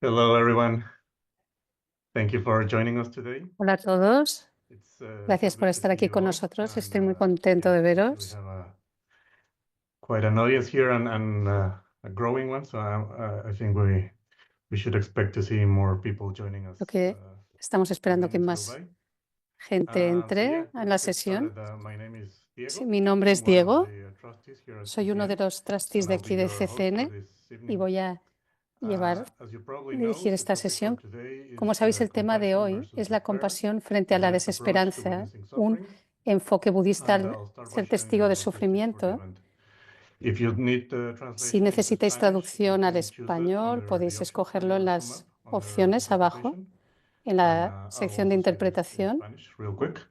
Hello, everyone. Thank you for joining us today. Hola a todos, It's gracias por lovely to estar see aquí you con all. nosotros. And Estoy muy contento de we veros. have quite an audience here and a growing one. So I think we should expect to see more people joining us Lo que estamos as esperando que minutes go más by. gente So yeah, entre en la let's get sesión. started. My name is Sí, Diego. mi nombre es I'm one of Diego, the trustees here at soy uno de CCM, los trustees and de I'll be aquí de your host for CCN this y evening. voy a As you probably know, dirigir the esta topic for sesión. today Como is sabéis, el tema de compassion hoy versus es la despair, compasión frente a a la buddhist approach to desesperanza, witnessing un suffering. enfoque budista And al I'll start by ser sharing testigo the de logistics for the sufrimiento. event. If you need Si translation into necesitáis Spanish, you traducción al can choose that español, under the podéis options for escogerlo en your Zoom app las under opciones abajo, interpretation. en And la I'll sección de also say this in interpretación. Spanish real quick.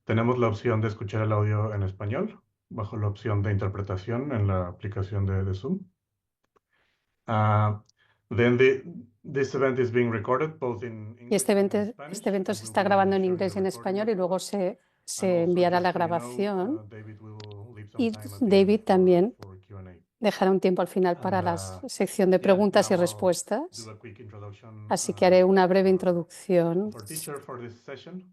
Tenemos la opción de escuchar el audio en español bajo la opción de interpretación en la aplicación de Zoom. Then this event is being recorded both in Y English and in Spanish, este evento and se we'll está be grabando en sharing the inglés y en recording español y luego afterwards. se And also, enviará la just so you know, grabación. David will leave some Y time at the end David también for Q&A. dejará un tiempo al final para And la sección de yeah, preguntas y now I'll do respuestas. a quick introduction Así que haré una breve of introducción our teacher for this session.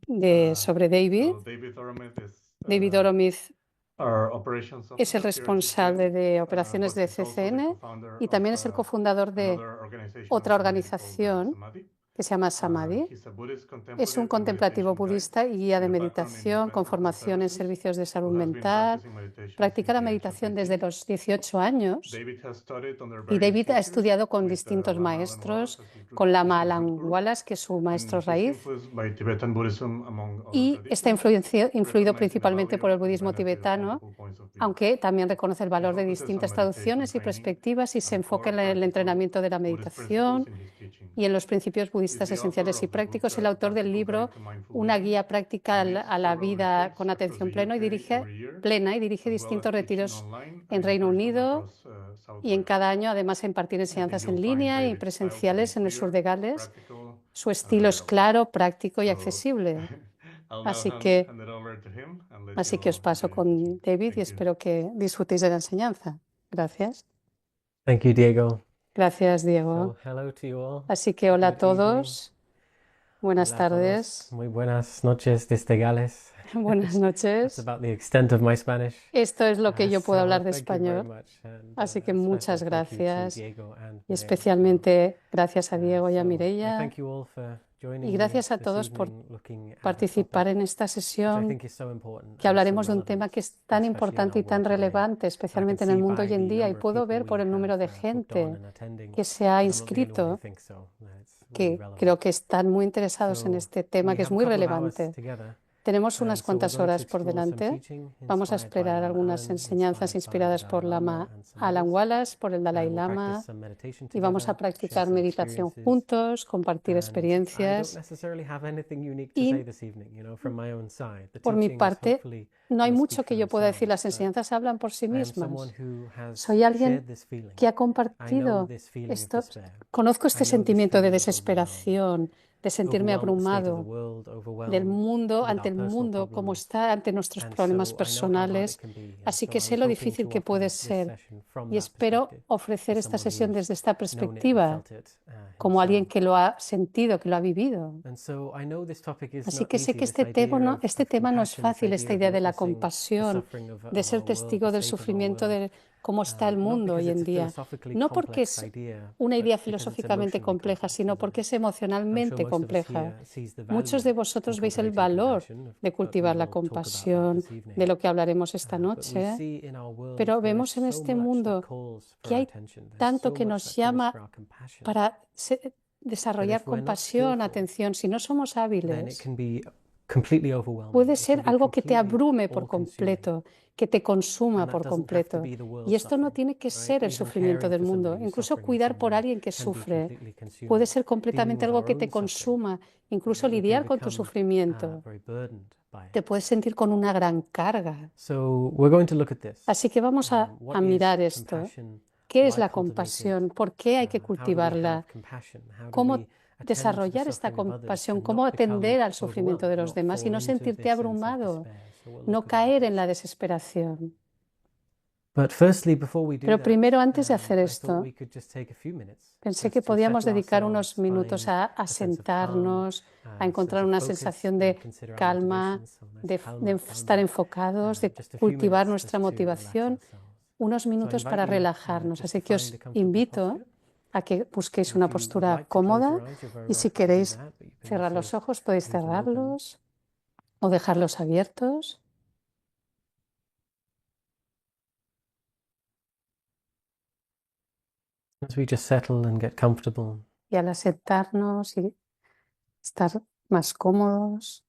sobre David. So David Oromet is David Oromiz our operations es el officer here at CCM, responsable de operaciones but de he's also the CCN co-founder y of también es el cofundador de another organization otra also named called organización Samadhi. que se llama Samadhi. He's a Buddhist Es un contemplative and contemplativo meditation guide budista y guía de with a background in meditación con mental health formación en services servicios de salud who has been mental. practicing meditation since Practica la the age of meditación desde 18. los 18 años David has studied under y various David ha teachers estudiado con with distintos Lama Alan Wallace maestros, as con Lama his root Alan guru, Wallace, que es su maestro and he's raíz, influenced by Tibetan Buddhism among other y está traditions, influido recognizing the principalmente por value el and budismo benefit of tibetano, multiple points of view. aunque también reconoce el He valor de focuses on distintas meditation traducciones y training perspectivas y se and enfoca core en el practical entrenamiento de la Buddhist principles meditación in his teaching. y en los principios He's budistas the author esenciales y of the book prácticos, el autor del Practical Guide libro to Mindful Una Living, guía práctica and a leads la several vida retreats con across the atención pleno UK every year, plena y dirige as well as distintos teaching retiros online and en in Reino person Unido across South y en Wales. cada año además impartir I think enseñanzas en you'll find línea y David's style to be presenciales en el sur clear, de Gales. practical, Su and estilo es relatable. claro, práctico y So accesible. I'll now Así que, hand it over to him and let así you que os all paso enjoy the teaching. con David y Thank you. espero que disfrutéis de la enseñanza. Gracias. Thank you, Diego. Gracias, Diego. So, hello to you all. Así que hola a Good evening. todos. Buenas Hola a todos. tardes. Muy buenas noches desde Gales. Buenas That's noches. about the extent of my Spanish. Esto es lo que yo puedo So hablar de thank you very español. much, and, Así que a muchas special thank you to gracias. Diego and Y Mireia as well. especialmente gracias a Diego y a So I Mireia. thank you all for joining Y me gracias a this todos por evening looking at a participar topic en esta which I sesión think is so important que and so hablaremos de un tema relevant, que es tan especially in importante y our tan world today. relevante, I can especialmente en el see mundo by hoy en the día, y number of puedo people ver por we el número de have booked on gente and attending que se ha that I'm not the only one who inscrito, thinks so. It's really que relevant. creo que están muy interesados en So este tema we que es have a muy couple of hours relevante. together, Tenemos and unas so we're cuantas going to horas por explore some delante. teaching Vamos a inspired by esperar Lama algunas Alan, enseñanzas inspired by inspiradas the por Dalai Lama Lama and some Alan others, Wallace, por el Dalai and we'll practice Lama, some meditation y vamos a together, share practicar some meditación experiences. juntos, compartir And I don't experiencias. necessarily have anything unique to Y say this evening, from my own side. The por mi teachings parte, hopefully no hay will mucho speak que for yo pueda decir, las themselves, but enseñanzas hablan por sí I am someone mismas. who has Soy alguien shared this feeling. que ha I know compartido this feeling of esto, despair. conozco I este know this sentimiento de feeling of desesperación, de sentirme overwhelmed state of the abrumado world, del overwhelmed mundo, with ante our el personal mundo, como problems. está ante nuestros And problemas so I know how hard it personales. can be. And Así so que I sé was lo hoping difícil to que puede offer this ser session from y that espero perspective, ofrecer as esta someone sesión who's desde esta known it and perspectiva, felt it como alguien himself. que lo ha sentido, que lo ha vivido. And so I know this topic is Así not que sé easy, que this idea este of tema no es compassion, this fácil, esta idea of idea de la witnessing the compasión, suffering de of ser our world, testigo the del state of our sufrimiento world. de cómo está el Not mundo because hoy it's en a día. philosophically No porque complex es idea, una but idea because it's filosóficamente emotionally compleja, complex, sino isn't porque it? es I'm sure emocionalmente most of us compleja. here sees the Muchos value de in vosotros veis el cultivating valor compassion, de that we cultivar la will talk about that compasión, this evening. de lo que hablaremos esta But we noche, see in our world pero there is vemos en so este much that mundo calls for que our hay attention. There's tanto so que much nos that calls for llama our compassion. para That desarrollar if we're not compasión, skillful, atención. Si no somos then it hábiles, can be completely overwhelming. puede It can ser be algo que te completely abrume por all-consuming. completo, que te consuma And that por doesn't have to completo. be the Y world's esto no suffering, tiene que right? ser el Even sufrimiento caring del for mundo. somebody who's Incluso suffering in cuidar some por way alguien que can be sufre completely consuming. puede ser Dealing completamente with algo our que own te suffering, consuma. Incluso we can lidiar con tu become sufrimiento. very burdened by Te it. puedes sentir con una gran carga. So we're going to look at this. Así que vamos What a is mirar esto. compassion? ¿Qué es Why la cultivate it? compasión? ¿Por qué hay que How do we cultivarla? have compassion? How do ¿Cómo we attend to the desarrollar esta suffering of others compasión? and ¿Cómo not become atender al sufrimiento de overwhelmed, los not demás y fall no into sentirte this sense of abrumado? despair? So we'll No look at all of caer en this. la desesperación. But firstly, before we do Pero that, primero, antes de hacer I esto, thought we could just take a few minutes pensé just que to podíamos settle dedicar ourselves, unos minutos find a a sense of calm, sentarnos, a sense encontrar of una focus, sensación and de consider our calma, motivation. So nice de calma, estar calma. enfocados, de Just a few cultivar minutes nuestra just to relax motivación, ourselves. unos So I minutos para invite you relajarnos. just Así to que find os a comfortable invito posture. a que busquéis If una you would postura like to close cómoda your eyes, you're very y si welcome to do queréis that, but you can cerrar also los ojos, podéis leave them open. cerrarlos o dejarlos abiertos. As we just settle and get comfortable, Y al sentarnos y estar más cómodos,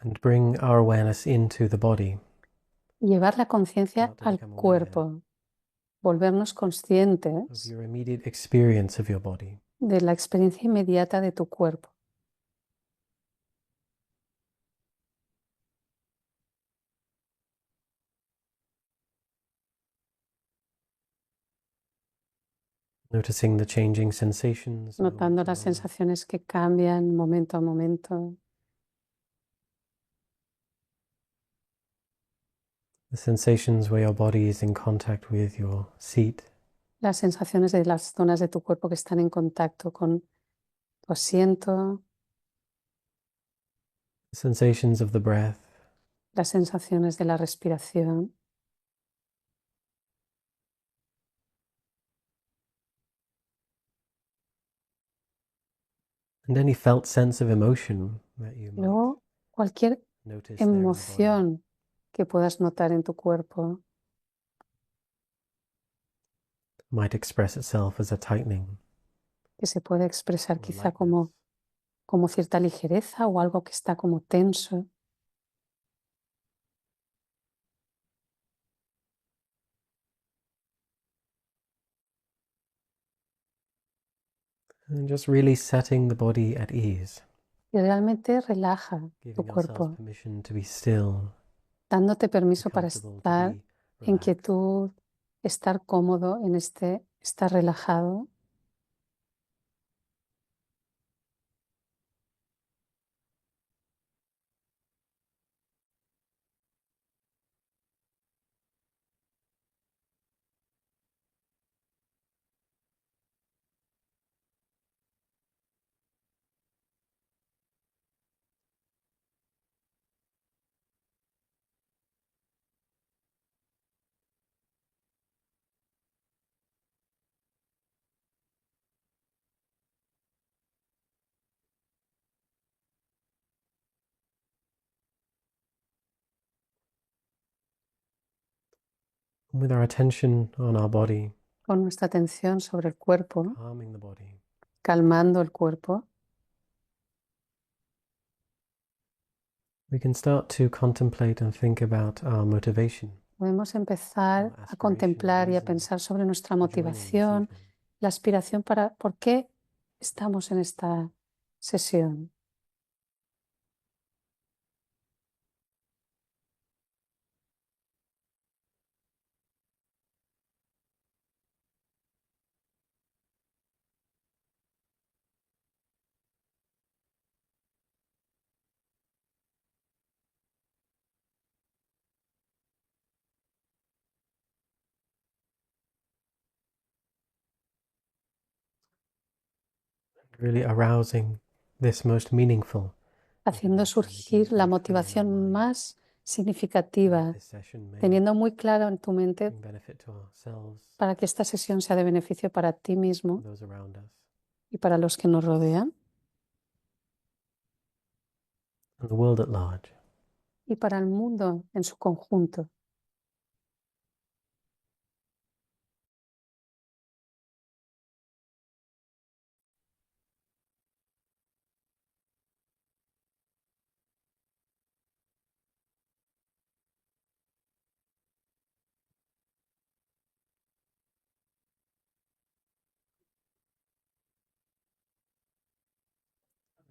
and bring our awareness into the body. llevar la conciencia Start to al become aware cuerpo, volvernos of conscientes your immediate experience of your body. de la experiencia inmediata de tu cuerpo. Noticing the changing sensations Notando moment to las moment. sensaciones que cambian momento a momento, The sensations where your body is in contact with your seat, las sensaciones de las zonas de tu cuerpo que están en contacto con tu asiento, the sensations of the breath, las sensaciones de la respiración, and any felt sense of emotion that you might luego cualquier notice there in the body. emoción que puedas notar en tu cuerpo. Might express itself as a tightening Que se puede expresar or quizá lightness. como cierta ligereza o algo que está como tenso. And just really setting the body at ease, Y realmente relaja tu giving ourselves cuerpo, permission to be still, dándote to be permiso para comfortable, to estar be en relaxed. quietud, estar cómodo en estar relajado. With our attention on our body, Con nuestra atención sobre el cuerpo, calming the body, calmando el cuerpo, we can start to contemplate and think about our motivation, podemos empezar our a aspiration, contemplar y a reason pensar sobre nuestra for joining this motivación, evening. la aspiración para por qué estamos en esta sesión. Really arousing this most meaningful Haciendo motivation, making surgir it la very clear in our motivación mind más that significativa, this session may teniendo muy claro en tu mente bring benefit to ourselves, para que esta sesión sea de beneficio para ti for mismo those around us, y para los que nos rodean and the world at large. y para el mundo en su conjunto.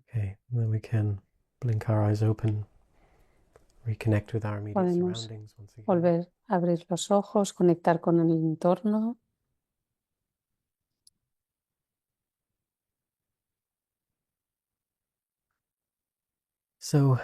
Okay, then we can blink our eyes open, reconnect with our immediate Podemos surroundings once again. volver a abrir los ojos, conectar con el entorno. So,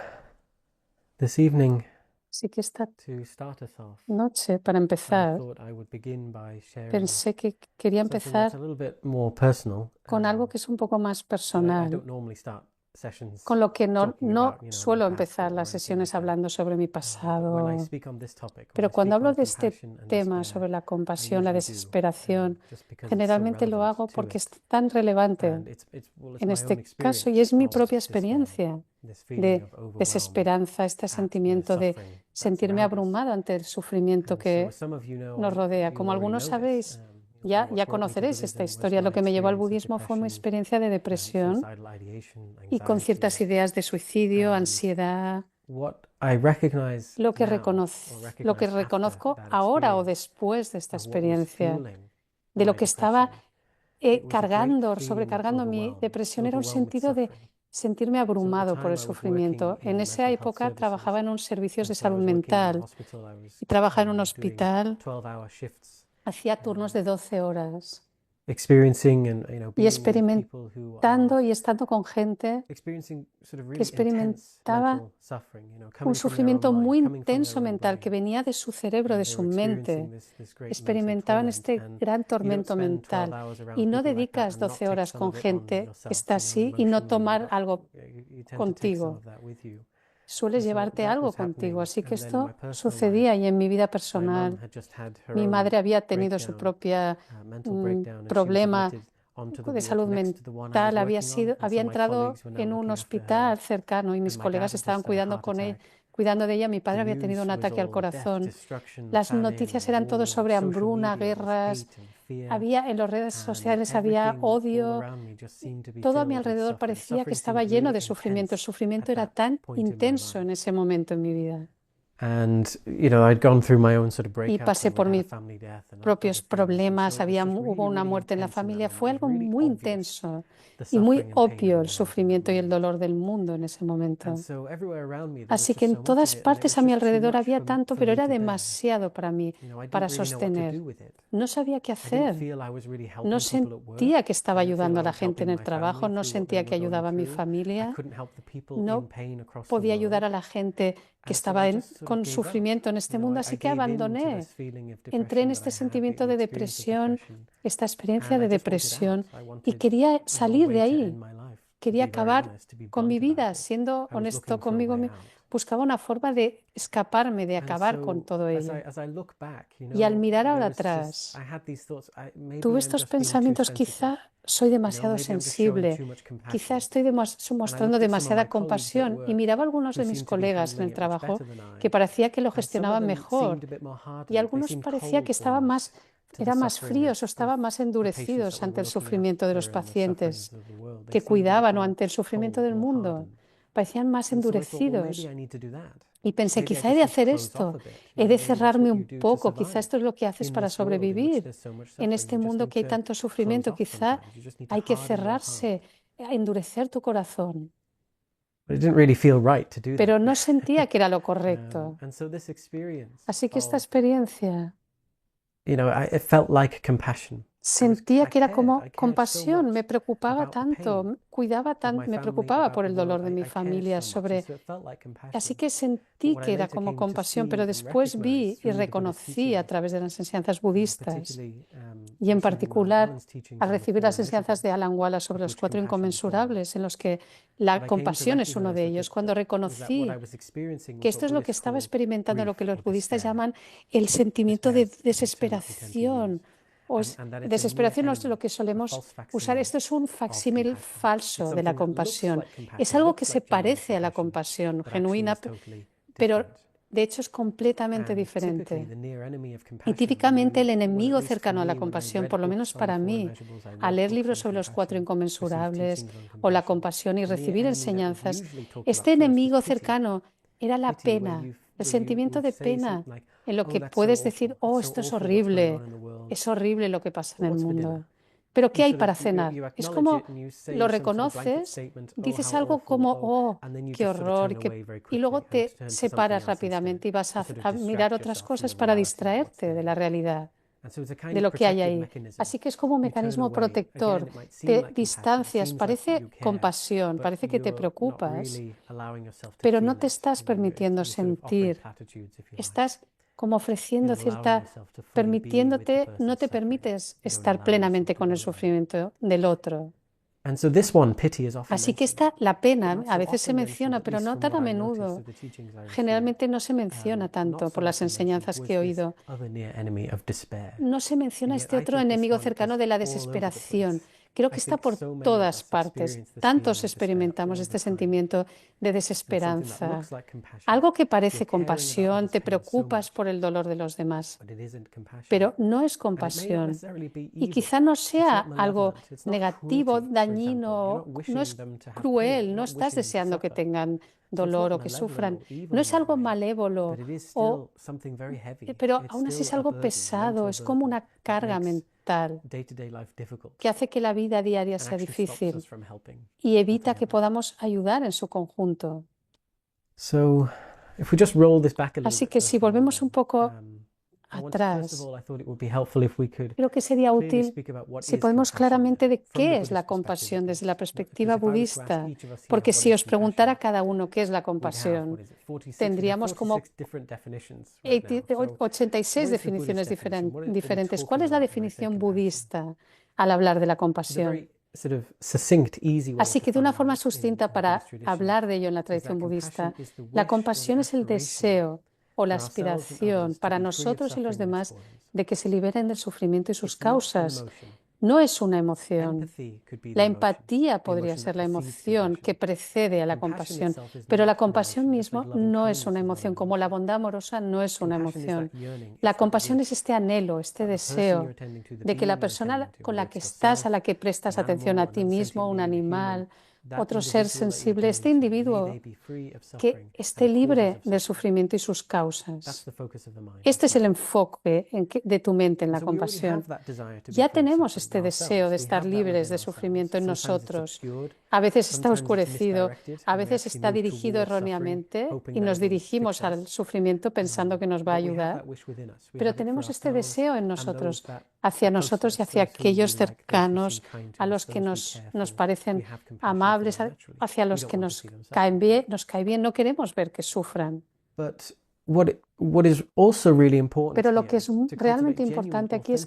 this evening, Así que esta to start us off, noche, para I empezar, thought I would begin by sharing pensé que quería something that's empezar a little bit more personal. con algo que es un poco más I personal, don't normally start sessions con lo que no talking about, no my suelo past empezar or las anything sesiones like that. hablando sobre mi But when I pasado. speak on this topic, when Pero I cuando speak hablo on de este compassion and tema despair, sobre la I compasión, la usually do, desesperación, just because it's so generalmente lo relevant hago to porque it. es tan relevante And it's well, it's en my own este caso y es experience mi of propia this experiencia feeling de of overwhelm desesperanza, este at the sentimiento de suffering that's sentirme around us. abrumado ante el sufrimiento And so, que as some of you know, nos rodea. you Como already algunos know this. sabéis, Ya ya conoceréis esta historia. Lo que me llevó al budismo fue mi experiencia de depresión y con ciertas ideas de suicidio, ansiedad. Lo que reconozco ahora o después de esta experiencia, de lo que estaba sobrecargando mi depresión, era un sentido de sentirme abrumado por el sufrimiento. En esa época trabajaba en un servicio de salud mental y trabajaba en un hospital. Hacía turnos de 12 horas y experimentando y estando con gente que experimentaba un sufrimiento muy intenso mental que venía de su cerebro, de su mente. Experimentaban este gran tormento mental. Y no dedicas 12 horas con gente que está así y no tomar algo contigo. Sueles llevarte algo contigo. Así que esto sucedía y en mi vida personal. Mi madre había tenido su propia problema de salud mental, había entrado en un hospital cercano y mis colegas estaban cuidando de ella. Mi padre había tenido un ataque al corazón. Las noticias eran todo sobre hambruna, guerras. En las redes sociales había odio. Todo a mi alrededor parecía que estaba lleno de sufrimiento. El sufrimiento era tan intenso en ese momento en mi vida. Y pasé por mis propios problemas, hubo una muerte en la familia, fue algo muy intenso y muy obvio el sufrimiento y el dolor del mundo en ese momento. Así que en todas partes a mi alrededor había tanto, pero era demasiado para mí, para sostener. No sabía qué hacer. No sentía que estaba ayudando a la gente en el trabajo, no sentía que ayudaba a mi familia, no podía ayudar a la gente que estaba con sufrimiento en este mundo, así que abandoné. Entré en este sentimiento de depresión, esta experiencia de depresión, y quería salir de ahí. Quería acabar con mi vida, siendo honesto conmigo mismo. Buscaba una forma de escaparme, de acabar con todo ello. Y al mirar ahora atrás, tuve estos pensamientos: quizá soy demasiado sensible, quizá estoy mostrando demasiada compasión. Y miraba a algunos de mis colegas en el trabajo que parecía que lo gestionaban mejor, y algunos parecía que eran más fríos o estaban más endurecidos ante el sufrimiento de los pacientes que cuidaban o ante el sufrimiento del mundo. Parecían más endurecidos. Y pensé, quizá he de hacer esto, he de cerrarme un poco, quizá esto es lo que haces para sobrevivir. En este mundo que hay tanto sufrimiento, quizá hay que cerrarse, endurecer tu corazón. Pero no sentía que era lo correcto. Así que esta experiencia sentía que era como compasión, me preocupaba tanto, me preocupaba por el dolor de mi familia, así que sentí que era como compasión, pero después vi y reconocí a través de las enseñanzas budistas, y en particular al recibir las enseñanzas de Alan Wallace sobre los 4 inconmensurables, en los que la compasión es uno de ellos. Cuando reconocí que esto es lo que estaba experimentando, lo que los budistas llaman el sentimiento de desesperación, desesperación no es lo que solemos usar. Esto es un facsímil falso de la compasión. Es algo que se parece a la compasión genuina, pero de hecho es completamente diferente. Y típicamente el enemigo cercano a la compasión, por lo menos para mí, al leer libros sobre los 4 inconmensurables o la compasión y recibir enseñanzas, este enemigo cercano era la pena, el sentimiento de pena, en lo que puedes decir: oh, esto es horrible lo que pasa en el mundo. Pero ¿qué hay para cenar? Es como lo reconoces, dices algo como: oh, qué horror, y luego te separas rápidamente y vas a mirar otras cosas para distraerte de la realidad. de lo que hay ahí. Así que es como un mecanismo protector. Te distancias, parece compasión, parece que te preocupas, pero no te estás permitiendo sentir. Estás como ofreciendo permitiéndote, no te permites estar plenamente con el sufrimiento del otro. Así que la pena a veces se menciona, pero no tan a menudo. Generalmente no se menciona tanto por las enseñanzas que he oído. No se menciona este otro enemigo cercano de la desesperación. Creo que está por todas partes. Tantos experimentamos este sentimiento de desesperanza. Algo que parece compasión, te preocupas por el dolor de los demás, pero no es compasión. Y quizá no sea algo negativo, dañino, no es cruel, no estás deseando que tengan dolor o que sufran. No es algo malévolo, pero aún así es algo pesado, es como una carga mental que hace que la vida diaria sea difícil y evita que podamos ayudar en su conjunto. Así que si volvemos un poco atrás, creo que sería útil si podemos claramente de qué es la compasión desde la perspectiva budista, porque si os preguntara a cada uno qué es la compasión, tendríamos como 86 definiciones diferentes. ¿Cuál es la definición budista al hablar de la compasión? Así que de una forma sucinta para hablar de ello en la tradición budista, la compasión es el deseo o la aspiración para nosotros y los demás de que se liberen del sufrimiento y sus causas. No es una emoción. La empatía podría ser la emoción que precede a la compasión, pero la compasión misma no es una emoción, como la bondad amorosa no es una emoción. La compasión es este anhelo, este deseo de que la persona con la que estás, a la que prestas atención, a ti mismo, un animal, otro ser sensible, este individuo que esté libre del sufrimiento y sus causas. Este es el enfoque de tu mente en la compasión. Ya tenemos este deseo de estar libres de sufrimiento en nosotros. A veces está oscurecido, a veces está dirigido erróneamente y nos dirigimos al sufrimiento pensando que nos va a ayudar. Pero tenemos este deseo en nosotros, hacia nosotros y hacia aquellos cercanos, a los que nos parecen amables, hacia los que nos cae bien, no queremos ver que sufran. Pero lo que es realmente importante aquí es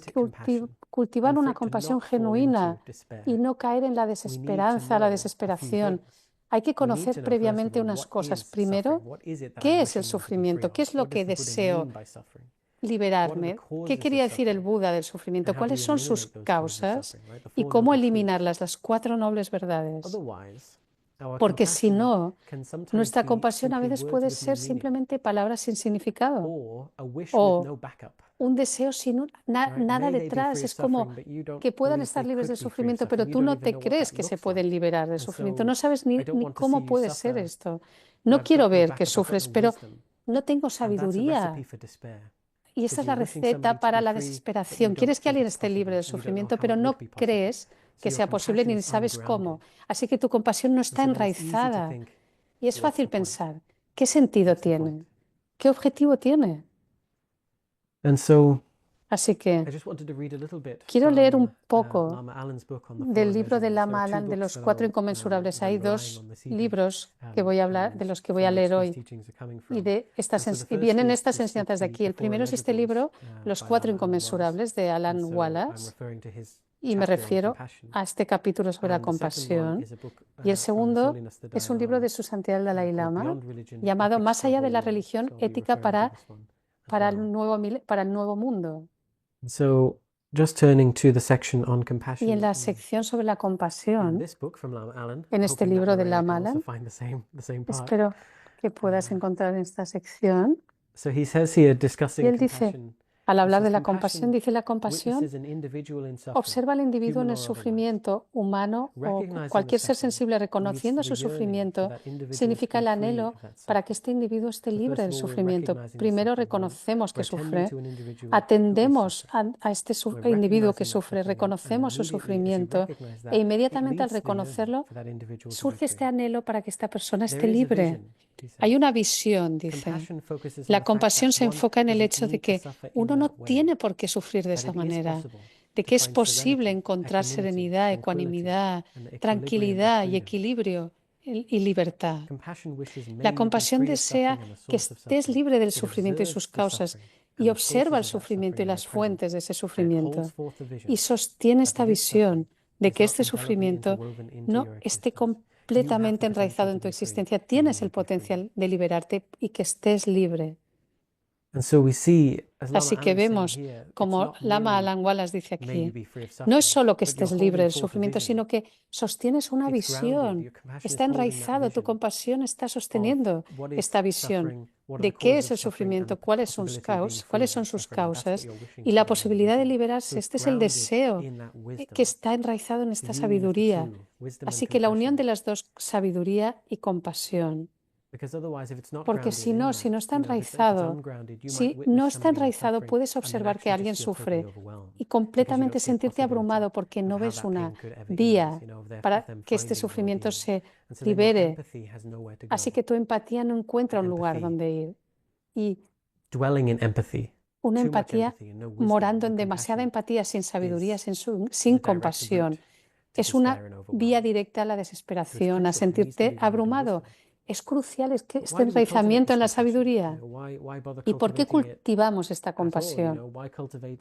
cultivar una compasión genuina y no caer en la desesperanza, la desesperación. Hay que conocer previamente unas cosas. Primero, ¿qué es el sufrimiento? ¿Qué es lo que deseo liberarme? ¿Qué quería decir el Buda del sufrimiento? ¿Cuáles son sus causas? ¿Y cómo eliminarlas? Las 4 nobles verdades. Porque si no, nuestra compasión a veces puede ser simplemente palabras sin significado o un deseo sin nada detrás. Es como que puedan estar libres del sufrimiento, pero tú no te crees que se pueden liberar del sufrimiento. No sabes ni cómo puede ser esto. No quiero ver que sufres, pero no tengo sabiduría. Y esa es la receta para la desesperación. Quieres que alguien esté libre del sufrimiento, pero no crees que sea posible ni sabes cómo. Así que tu compasión no está enraizada. Y es fácil pensar, ¿qué sentido tiene? ¿Qué objetivo tiene? Así que quiero leer un poco del libro de Lama Alan de los 4 inconmensurables. Hay 2 libros que voy a hablar, de los que voy a leer hoy, y vienen estas enseñanzas de aquí. El primero es este libro, Los 4 inconmensurables, de Alan Wallace, y me refiero a este capítulo sobre la compasión. Y el segundo es un libro de Su Santidad el Dalai Lama, llamado Más allá de la religión, ética para el nuevo mundo. Y en la sección sobre la compasión, en este libro de Lama Alan, espero que puedas encontrar en esta sección. Y él dice, al hablar de la compasión, dice la compasión observa al individuo en el sufrimiento humano o cualquier ser sensible reconociendo su sufrimiento, significa el anhelo para que este individuo esté libre del sufrimiento. Primero reconocemos que sufre, atendemos a este individuo que sufre, reconocemos su sufrimiento e inmediatamente al reconocerlo surge este anhelo para que esta persona esté libre. Hay una visión, dice. La compasión se enfoca en el hecho de que uno no tiene por qué sufrir de esa manera, de que es posible encontrar serenidad, ecuanimidad, tranquilidad y equilibrio y libertad. La compasión desea que estés libre del sufrimiento y sus causas y observa el sufrimiento y las fuentes de ese sufrimiento y sostiene esta visión de que este sufrimiento no esté completamente enraizado en tu existencia. Tienes el potencial de liberarte y que estés libre. Así que vemos, como Lama Alan Wallace dice aquí, no es solo que estés libre del sufrimiento, sino que sostienes una visión. Está enraizado, tu compasión está sosteniendo esta visión de qué es el sufrimiento, cuáles son sus causas y la posibilidad de liberarse. Este es el deseo que está enraizado en esta sabiduría. Así que la unión de las dos, sabiduría y compasión. Porque si no está enraizado, puedes observar que alguien sufre y completamente sentirte abrumado porque no ves una vía para que este sufrimiento se libere. Así que tu empatía no encuentra un lugar donde ir. Y una empatía, morando en demasiada empatía, sin sabiduría, sin compasión, es una vía directa a la desesperación, a sentirte abrumado. Es crucial este enraizamiento en la sabiduría. ¿Y por qué cultivamos esta compasión?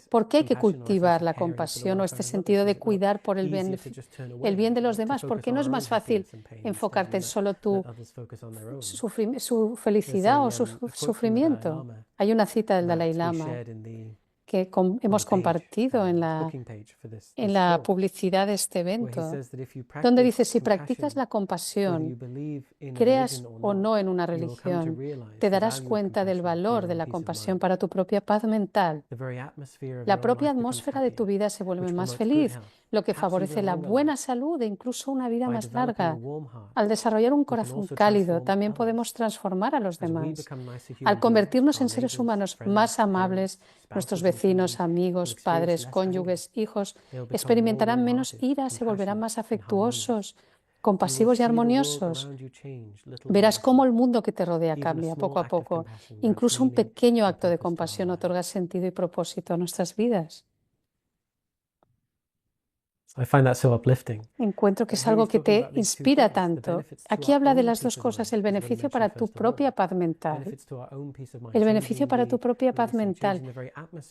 ¿Por qué hay que cultivar la compasión o este sentido de cuidar por el bien de los demás? ¿Por qué no es más fácil enfocarte en solo su felicidad o su sufrimiento? Hay una cita del Dalai Lama que hemos compartido en la publicidad de este evento, donde dice, si practicas la compasión, creas o no en una religión, te darás cuenta del valor de la compasión para tu propia paz mental. La propia atmósfera de tu vida se vuelve más feliz, lo que favorece la buena salud e incluso una vida más larga. Al desarrollar un corazón cálido, también podemos transformar a los demás. Al convertirnos en seres humanos más amables, nuestros vecinos, amigos, padres, cónyuges, hijos, experimentarán menos ira, se volverán más afectuosos, compasivos y armoniosos. Verás cómo el mundo que te rodea cambia poco a poco. Incluso un pequeño acto de compasión otorga sentido y propósito a nuestras vidas. Encuentro que es algo que te inspira tanto. Aquí habla de las dos cosas, el beneficio para tu propia paz mental. El beneficio para tu propia paz mental.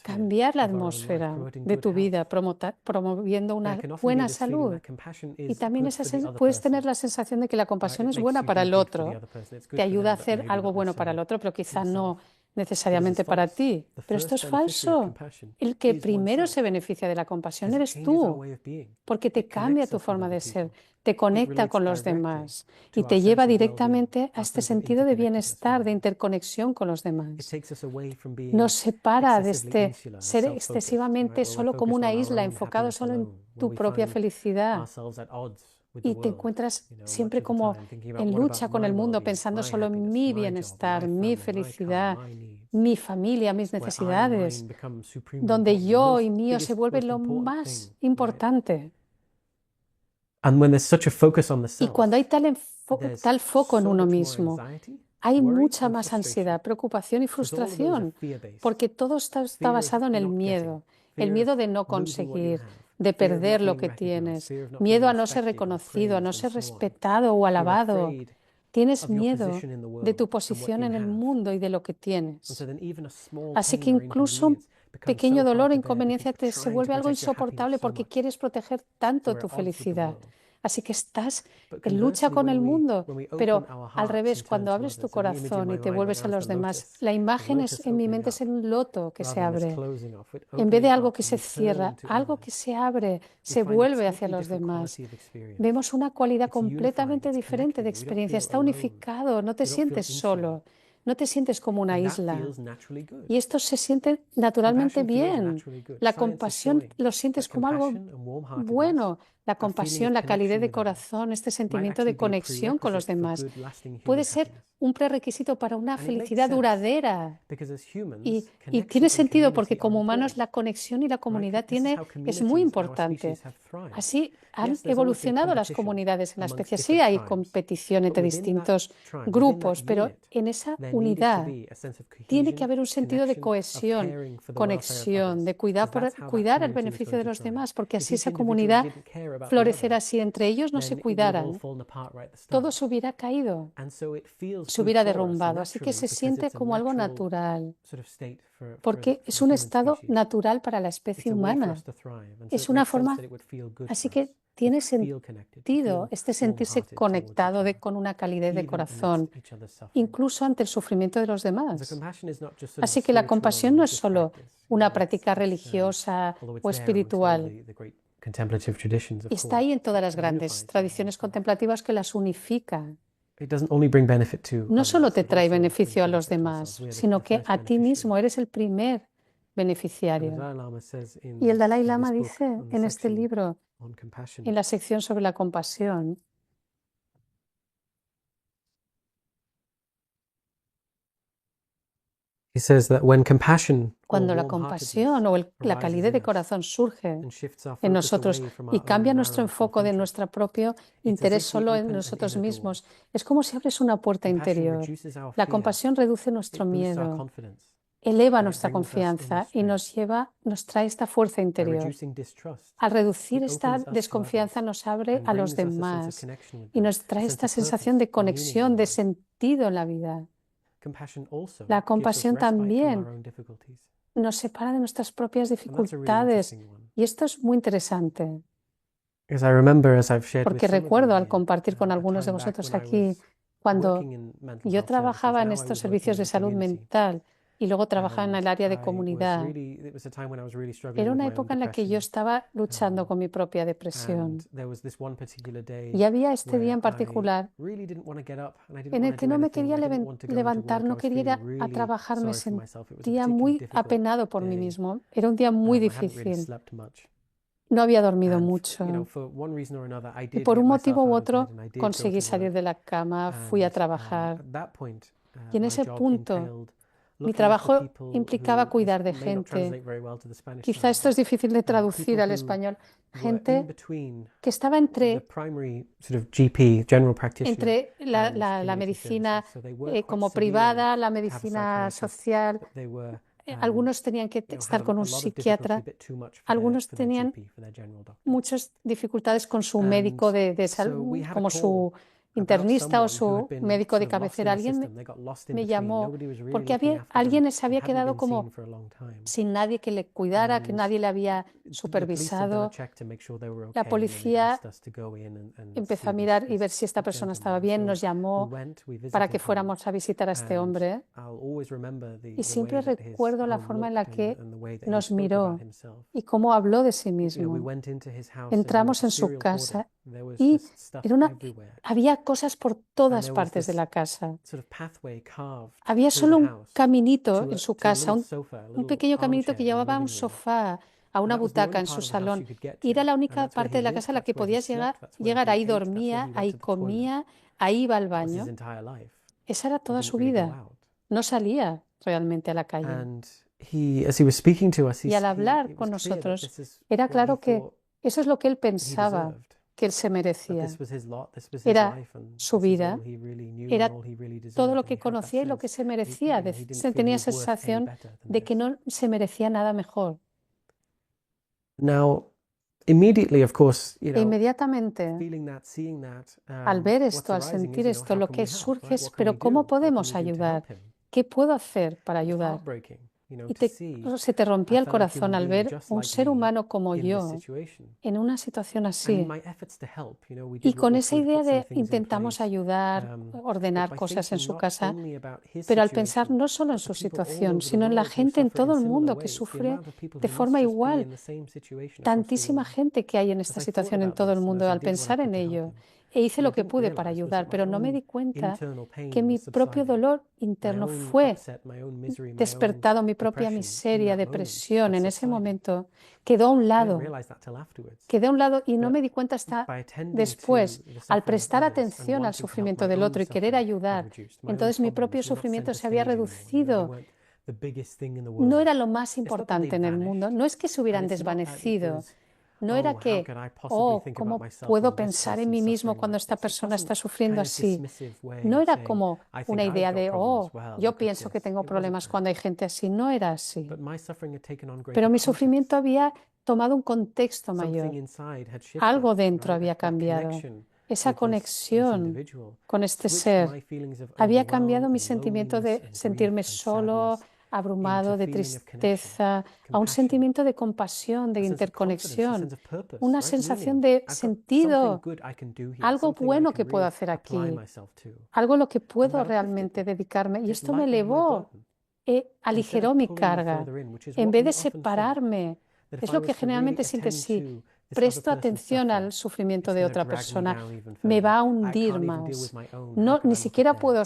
Cambiar la atmósfera de tu vida, promoviendo una buena salud. Y también puedes tener la sensación de que la compasión es buena para el otro. Te ayuda a hacer algo bueno para el otro, pero quizá no necesariamente para ti. Pero esto es falso. El que primero se beneficia de la compasión eres tú, porque te cambia tu forma de ser, te conecta con los demás y te lleva directamente a este sentido de bienestar, de interconexión con los demás. Nos separa de ser excesivamente solo como una isla, enfocado solo en tu propia felicidad. Y te encuentras siempre como en lucha con el mundo, pensando solo en mi bienestar, mi felicidad, mi familia, mis necesidades, donde yo y mío se vuelven lo más importante. Y cuando hay tal foco en uno mismo, hay mucha más ansiedad, preocupación y frustración, porque todo está basado en el miedo de no conseguir, de perder lo que tienes, miedo a no ser reconocido, a no ser respetado o alabado. Tienes miedo de tu posición en el mundo y de lo que tienes. Así que incluso un pequeño dolor o inconveniencia se vuelve algo insoportable porque quieres proteger tanto tu felicidad. Así que estás en lucha con el mundo, pero al revés, cuando abres tu corazón y te vuelves a los demás, la imagen en mi mente es un loto que se abre. En vez de algo que se cierra, algo que se abre, se vuelve hacia los demás. Vemos una cualidad completamente diferente de experiencia. Está unificado, no te sientes solo. No te sientes como una isla. Y esto se siente naturalmente bien. La compasión lo sientes como algo bueno. La compasión, la calidez de corazón, este sentimiento de conexión con los demás, puede ser un prerequisito para una felicidad duradera. Y tiene sentido porque como humanos la conexión y la comunidad es muy importante. Así han evolucionado las comunidades en la especie. Sí hay competición entre distintos grupos, pero en esa unidad tiene que haber un sentido de cohesión, conexión, de cuidar el beneficio de los demás, porque así esa comunidad florecerá. Si entre ellos no se cuidaran, todo se hubiera caído, se hubiera derrumbado. Así que se siente como algo natural, porque es un estado natural para la especie humana. Es una forma, así que tiene sentido este sentirse conectado con una calidez de corazón, incluso ante el sufrimiento de los demás. Así que la compasión no es solo una práctica religiosa o espiritual. Está ahí en todas las grandes tradiciones contemplativas que las unifican. No solo te trae beneficio a los demás, sino que a ti mismo eres el primer beneficiario. Y el Dalai Lama dice en este libro, en la sección sobre la compasión, cuando la compasión o la calidez de corazón surge en nosotros y cambia nuestro enfoque de nuestro propio interés solo en nosotros mismos, es como si abres una puerta interior. La compasión reduce nuestro miedo, eleva nuestra confianza y nos trae esta fuerza interior. Al reducir esta desconfianza nos abre a los demás y nos trae esta sensación de conexión, de sentido en la vida. La compasión también nos separa de nuestras propias dificultades y esto es muy interesante. Porque recuerdo al compartir con algunos de vosotros aquí, cuando yo trabajaba en estos servicios de salud mental y luego trabajaba en el área de comunidad. Era una época en la que yo estaba luchando con mi propia depresión. Y había este día en particular en el que no me quería levantar, no quería ir a trabajar, me sentía muy apenado por mí mismo. Era un día muy difícil. No había dormido mucho. Y por un motivo u otro conseguí salir de la cama, fui a trabajar. Y en ese punto mi trabajo implicaba cuidar de gente. Quizá esto es difícil de traducir al español. Gente que estaba entre la medicina como privada, la medicina social. Algunos tenían que estar con un psiquiatra. Algunos tenían muchas dificultades con su médico de salud, como su internista o su médico de cabecera. Alguien me llamó porque alguien se había quedado como sin nadie que le cuidara, que nadie le había supervisado. La policía empezó a mirar y ver si esta persona estaba bien, nos llamó para que fuéramos a visitar a este hombre. Y siempre recuerdo la forma en la que nos miró y cómo habló de sí mismo. Entramos en su casa y había cosas por todas partes de la casa. Había solo un caminito en su casa, un pequeño caminito que llevaba a un sofá, a una butaca en su salón. Y era la única parte de la casa a la que podías llegar. Ahí dormía, ahí comía, ahí iba al baño. Esa era toda su vida. No salía realmente a la calle. Y al hablar con nosotros, era claro que eso es lo que él pensaba que él se merecía. Era su vida, era todo lo que conocía y lo que se merecía. Se tenía esa sensación de que no se merecía nada mejor. Inmediatamente, al ver esto, al sentir esto, lo que surge es, pero ¿cómo podemos ayudar? ¿Qué puedo hacer para ayudar? Y se te rompía el corazón al ver un ser humano como yo en una situación así. Y con esa idea de intentamos ayudar, ordenar cosas en su casa, pero al pensar no solo en su situación, sino en la gente en todo el mundo que sufre de forma igual. Tantísima gente que hay en esta situación en todo el mundo, al pensar en ello, e hice lo que pude para ayudar, pero no me di cuenta que mi propio dolor interno fue despertado, mi propia miseria, depresión, en ese momento quedó a un lado. Quedé a un lado y no me di cuenta hasta después, al prestar atención al sufrimiento del otro y querer ayudar. Entonces mi propio sufrimiento se había reducido. No era lo más importante en el mundo. No es que se hubieran desvanecido. No era que, ¿cómo puedo pensar en mí mismo cuando esta persona está sufriendo así? No era como una idea de, yo pienso que tengo problemas cuando hay gente así. No era así. Pero mi sufrimiento había tomado un contexto mayor. Algo dentro había cambiado. Esa conexión con este ser había cambiado mi sentimiento de sentirme solo, abrumado, de tristeza, a un sentimiento de compasión, de interconexión, una sensación de sentido, algo bueno que puedo hacer aquí, algo a lo que puedo realmente dedicarme. Y esto me elevó, aligeró mi carga, en vez de separarme. Es lo que generalmente sientes si presto atención al sufrimiento de otra persona, me va a hundir más. No, ni siquiera puedo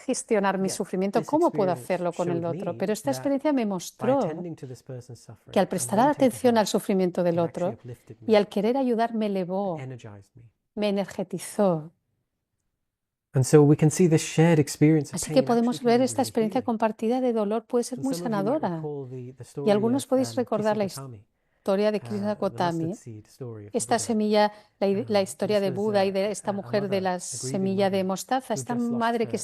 gestionar mi sufrimiento. ¿Cómo puedo hacerlo con el otro? Pero esta experiencia me mostró que al prestar atención al sufrimiento del otro y al querer ayudar me elevó, me energetizó. Así que podemos ver esta experiencia compartida de dolor puede ser muy sanadora. Y algunos podéis recordar la historia de Krishna Gotami, esta semilla, la historia de Buda y de esta mujer de la semilla de mostaza, esta madre que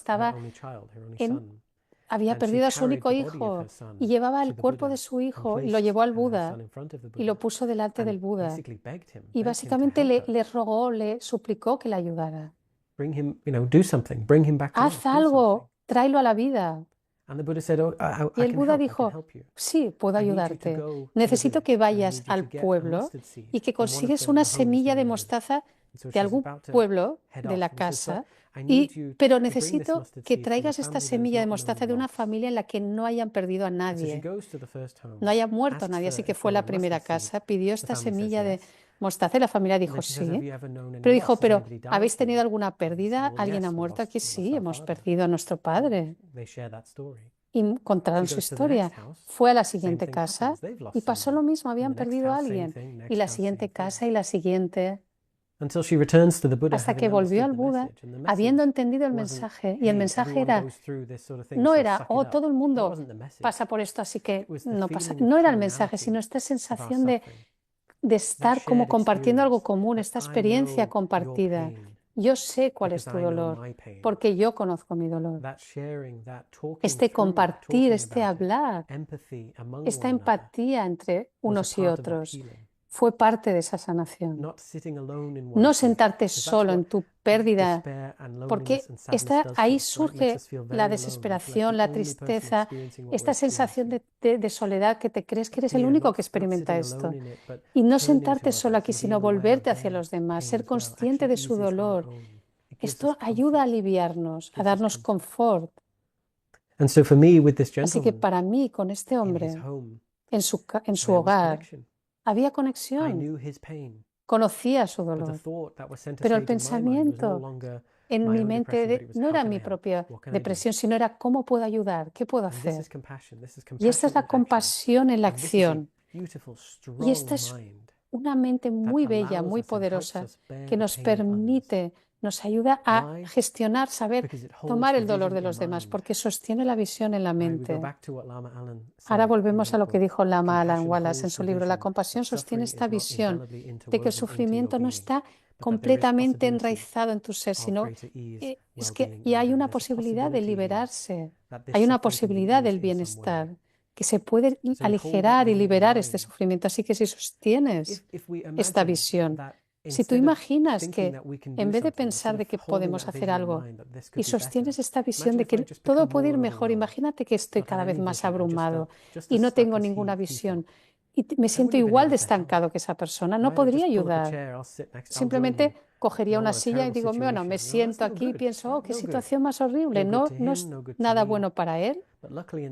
había perdido a su único hijo y llevaba el cuerpo de su hijo y lo llevó al Buda y lo puso delante del Buda. Y básicamente le rogó, le suplicó que le ayudara. Haz algo, tráelo a la vida. Y el Buda dijo, sí, puedo ayudarte. Necesito que vayas al pueblo y que consigues una semilla de mostaza de algún pueblo de la casa, pero necesito que traigas esta semilla de mostaza de una familia en la que no hayan perdido a nadie, no haya muerto a nadie. Así que fue a la primera casa, pidió esta semilla de mostaza y la familia dijo sí. Pero dijo, ¿pero habéis tenido alguna pérdida? ¿Alguien ha muerto aquí? Sí, hemos perdido a nuestro padre. Y contaron su historia. Fue a la siguiente casa y pasó lo mismo, habían perdido a alguien. Y la siguiente casa y la siguiente. Hasta que volvió al Buda, habiendo entendido el mensaje. Y el mensaje no era, todo el mundo pasa por esto, así que no pasa. No era el mensaje, sino esta sensación de estar como compartiendo algo común, esta experiencia compartida. Yo sé cuál es tu dolor, porque yo conozco mi dolor. Este compartir, este hablar, esta empatía entre unos y otros fue parte de esa sanación. No sentarte solo en tu pérdida, porque ahí surge la desesperación, la tristeza, esta sensación de soledad, que te crees que eres el único que experimenta esto. Y no sentarte solo aquí, sino volverte hacia los demás, ser consciente de su dolor. Esto ayuda a aliviarnos, a darnos confort. Así que para mí, con este hombre, en su hogar, había conexión. Conocía su dolor. Pero el pensamiento en mi mente no era mi propia depresión, sino era cómo puedo ayudar, qué puedo hacer. Y esta es la compasión en la acción. Y esta es una mente muy bella, muy poderosa, que nos permite, nos ayuda a gestionar, saber tomar el dolor de los demás, porque sostiene la visión en la mente. Ahora volvemos a lo que dijo Lama Alan Wallace en su libro. La compasión sostiene esta visión de que el sufrimiento no está completamente enraizado en tu ser, sino es que y hay una posibilidad de liberarse, hay una posibilidad del bienestar, que se puede aligerar y liberar este sufrimiento. Así que si sostienes esta visión, si tú imaginas que en vez de pensar de que podemos hacer algo y sostienes esta visión de que todo puede ir mejor, imagínate que estoy cada vez más abrumado y no tengo ninguna visión y me siento igual de estancado que esa persona, no podría ayudar. Simplemente cogería una silla y digo, bueno, me siento aquí y pienso, qué situación más horrible, no es nada bueno para él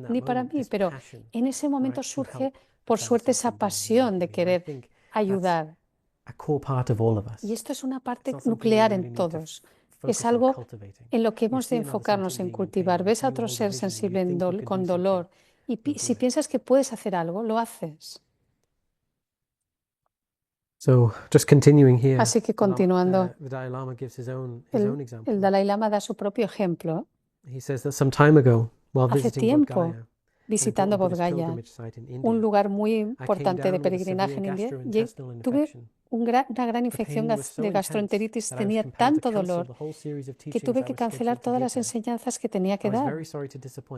ni para mí, pero en ese momento surge, por suerte, esa pasión de querer ayudar. Y esto es una parte nuclear en todos. Es algo en lo que hemos de enfocarnos en cultivar. Ves a otro ser sensible con dolor y si piensas que puedes hacer algo, lo haces. Así que continuando, el Dalai Lama da su propio ejemplo. Hace tiempo, visitando Bodh Gaya, un lugar muy importante de peregrinaje en India, tuve una gran infección de gastroenteritis, tenía tanto dolor que tuve que cancelar todas las enseñanzas que tenía que dar.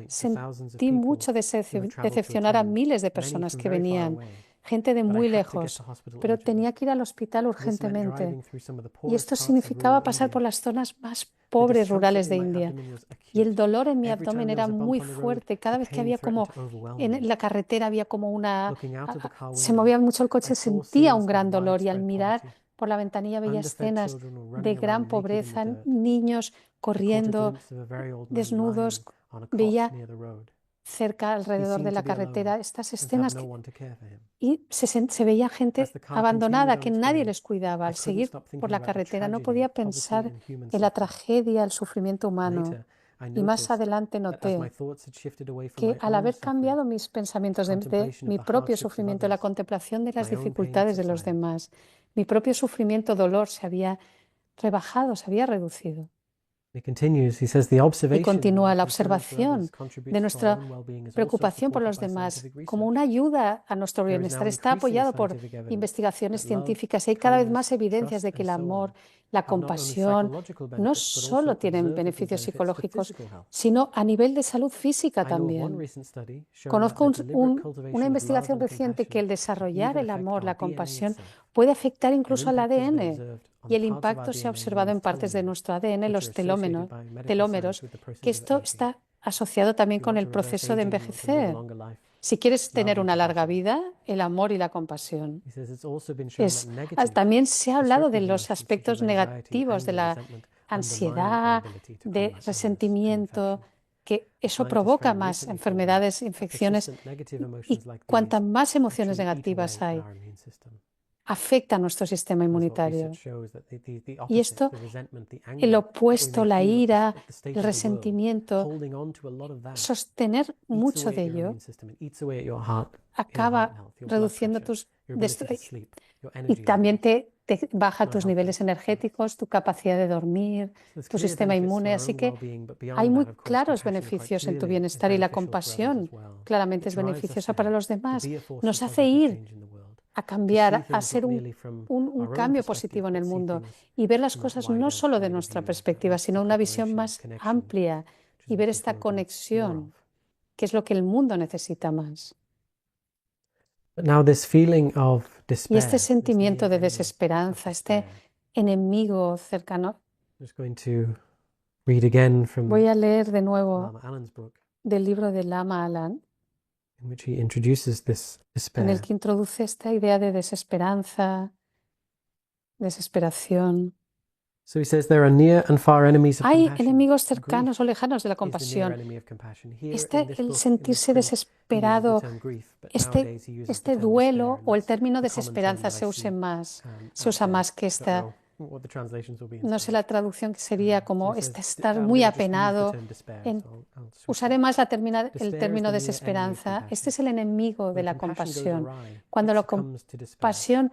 Sentí mucho decepcionar a miles de personas que venían, gente de muy lejos, pero tenía que ir al hospital urgentemente. Y esto significaba pasar por las zonas más pobres rurales de India. Y el dolor en mi abdomen era muy fuerte. Cada vez que había como en la carretera había como se movía mucho el coche, sentía un gran dolor y al mirar por la ventanilla veía escenas de gran pobreza, niños corriendo, desnudos, veía cerca alrededor de la carretera estas escenas y se veía gente abandonada que nadie les cuidaba. Al seguir por la carretera no podía pensar en la tragedia, el sufrimiento humano. Y más adelante noté que al haber cambiado mis pensamientos de mi propio sufrimiento, la contemplación de las dificultades de los demás, mi propio sufrimiento, dolor se había rebajado, se había reducido. Y continúa la observación de nuestra preocupación por los demás como una ayuda a nuestro bienestar. Está apoyado por investigaciones científicas y hay cada vez más evidencias de que el amor, la compasión, no solo tienen beneficios psicológicos, sino a nivel de salud física también. Conozco una investigación reciente que el desarrollar el amor, la compasión, puede afectar incluso al ADN. Y el impacto se ha observado en partes de nuestro ADN, los telómeros, que esto está asociado también con el proceso de envejecer. Si quieres tener una larga vida, el amor y la compasión. También se ha hablado de los aspectos negativos de la ansiedad, de resentimiento, que eso provoca más enfermedades, infecciones, y cuantas más emociones negativas hay, afecta a nuestro sistema inmunitario. Y esto, el opuesto, la ira, el resentimiento, sostener mucho de ello acaba reduciendo y también te baja tus niveles energéticos, tu capacidad de dormir, tu sistema inmune. Así que hay muy claros beneficios en tu bienestar y la compasión claramente es beneficiosa para los demás. Nos hace ir a cambiar, a ser un cambio positivo en el mundo y ver las cosas no solo de nuestra perspectiva, sino una visión más amplia y ver esta conexión, que es lo que el mundo necesita más. Y este sentimiento de desesperanza, este enemigo cercano. Voy a leer de nuevo del libro de Lama Alan, en el que introduce esta idea de desesperanza, desesperación. Hay enemigos cercanos o lejanos de la compasión. El sentirse desesperado, este duelo o el término desesperanza se usa más que esta. No sé la traducción que sería como estar muy apenado. Usaré más el término desesperanza. Este es el enemigo de la compasión. Cuando la compasión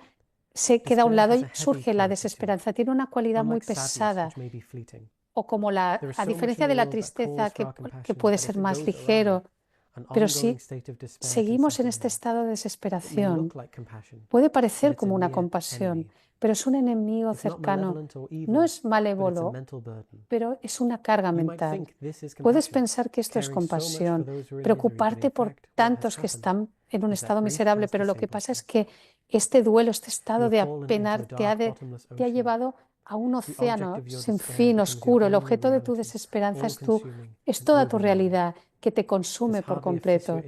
se queda a un lado y surge la desesperanza. Tiene una cualidad muy pesada. O como a diferencia de la tristeza, que puede ser más ligero. Pero si seguimos en este estado de desesperación, puede parecer como una compasión, pero es un enemigo cercano. No es malévolo, pero es una carga mental. Puedes pensar que esto es compasión, preocuparte por tantos que están en un estado miserable, pero lo que pasa es que este duelo, este estado de apenar te ha llevado a un océano sin fin, oscuro. El objeto de tu desesperanza es toda tu realidad que te consume por completo.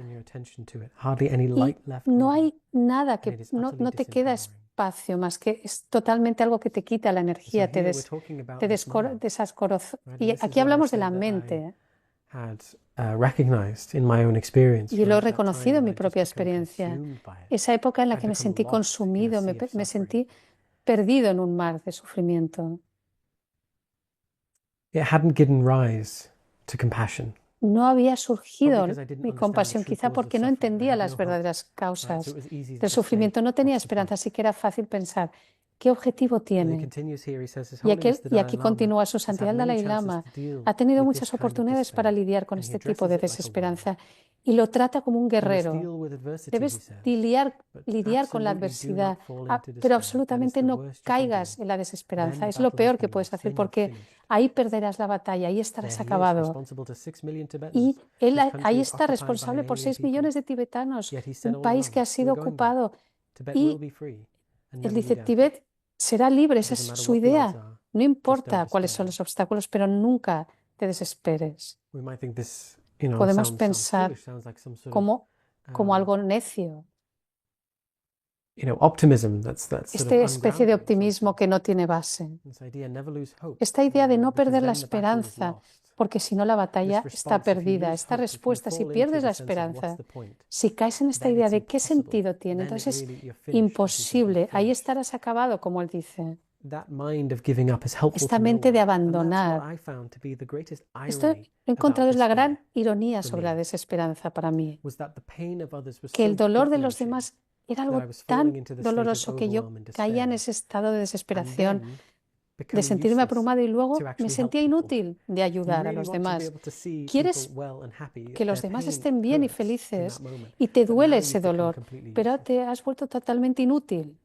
Y no hay nada no te queda espacio más que es totalmente algo que te quita la energía, te desacoroza. Y aquí hablamos de la mente. Y lo he reconocido en mi propia experiencia. Esa época en la que me sentí consumido, me sentí perdido en un mar de sufrimiento. It hadn't given rise to compassion. No había Probably surgido because I didn't mi understand the compasión, true quizá cause of porque no suffering. I entendía had las no hope, verdaderas right? So causas it was easy to del just say, sufrimiento. No tenía "What's the point?" esperanza, así que era fácil pensar, ¿qué objetivo And he tiene? continues here. He says, His Y Holiness aquí, the y Dalai aquí Lama continúa su has had santidad many Dalai chances Lama. to deal Ha tenido with muchas this kind of oportunidades para despair, lidiar con and he este tipo de addresses it like a warrior. desesperanza y lo trata como un You must guerrero. deal with adversity, he Debes says, but lidiar con la absolutely do adversidad, not fall into pero despair. That is absolutamente the no worst you can caigas do. en la Then desesperanza. the Es lo battle has peor que been puedes lost. hacer Then you're porque finished. ahí perderás la batalla, ahí estarás There he is, acabado. responsible to 6 million Y Tibetans, él whose country ahí is está occupied by responsable an por alien 6 people. millones de tibetanos, Yet he said un all país que along, ha sido "We're going back. ocupado. Tibet will Y be free and él never be dice, doubted. Tíbet será libre, esa It es doesn't matter su what the odds idea. are, No just importa don't cuáles son despair." los obstáculos, pero nunca te desesperes. We might think this, Podemos sounds pensar foolish, sounds like some sort of, como algo necio, optimism that's sort of esta especie de ungrounded in some optimismo sense. que no tiene base. This idea, never lose hope, Esta idea de no because perder la then the battle is esperanza, lost. porque si no la batalla This está response, if you perdida. lose Esta hope, if you respuesta, si fall into pierdes la the sense of what's esperanza, the point, si caes en esta then idea it's de qué impossible. sentido tiene, Then entonces really you're finished, as he says, you're imposible. Ahí finished. estarás acabado, como él dice. That mind of giving up is helpful Esta to no mente de one. And that's abandonar. what I found to be the greatest Esto irony he encontrado about es la despair, gran ironía for sobre la me, desesperanza para mí, was that the pain of others was que el so dolor de los gut-wrenching demás era that I algo was falling tan into the state of doloroso que yo overwhelm and caía en despair, ese estado de and desesperación, then de becoming sentirme useless abrumado y to luego me actually help sentía people. inútil de You ayudar a really los want to be demás. able to see people Quieres well and happy. que los Their demás pain estén bien y hurts in felices that moment, y te but duele now ese you've become dolor, completely pero useless. te has vuelto totalmente inútil.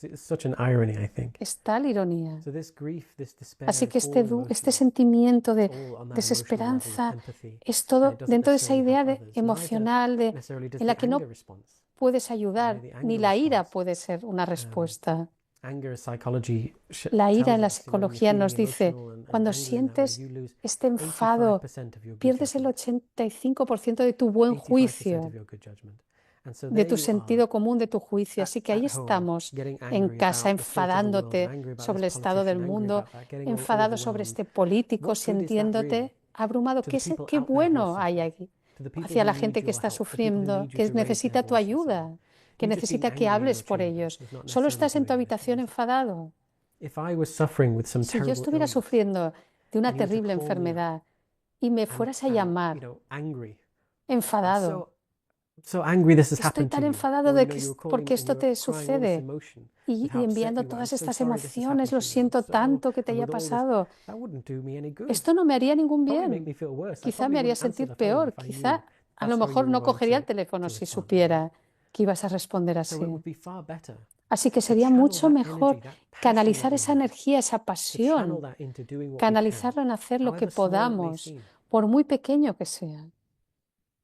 It's such an irony, I think. Es tal ironía. So this grief, this despair Así is que all este emotional. sentimiento de It's all on that emotional level of desesperanza empathy, es and todo it doesn't dentro de esa necessarily idea help de others. Neither emocional necessarily does en la the que no anger response. puedes ayudar, The ni anger la ira response. puede ser una respuesta. Anger psychology La ira en la tells us, when you're psicología feeling nos dice, emotional and cuando angry in that way, sientes you lose este enfado, 85% of your good pierdes el judgment. 85% de tu buen 85% juicio, of your good judgment. And so de there tu you are, sentido común, de tu juicio. Así que ahí at home, estamos getting en angry casa about the state of the world, enfadándote angry about sobre el this estado del politician, angry mundo, about that, getting all enfadado sobre overwhelmed. este político, What good is that really sintiéndote abrumado. to the people Qué out there who are bueno hay suffering, aquí to the people hacia who la need gente que your está help, the people who sufriendo, need you que to raise their necesita tu voice and so ayuda, on? que You just being necesita que angry in hables your por chamber ellos? is not Solo necessarily estás en tu doing habitación anything. enfadado. If I was suffering with some Si yo terrible estuviera illness sufriendo de una and you were to terrible call me up enfermedad y me and fueras a llamar angry, enfadado, so angry this has estoy happened to tan you, enfadado or de you were calling porque and esto you were te crying all this sucede emotion with how y upset enviando you were. I'm todas so estas sorry this has emociones, happened lo to you. I'm siento so, tanto que te and haya with all this, pasado. that wouldn't do me any good. Esto no me haría ningún Probably bien. make me feel worse. I Quizá probably me haría wouldn't answer sentir the phone peor. if I knew Quizá a lo that's how mejor you were no going cogería el to teléfono si respond, right? supiera que ibas a responder So it así. would be far better Así que to sería channel mucho that mejor energy, that passion that canalizar we esa have, energía, esa to channel pasión, that into doing what we can, canalizarlo en hacer lo que however small it may podamos, seem. por muy pequeño que sea.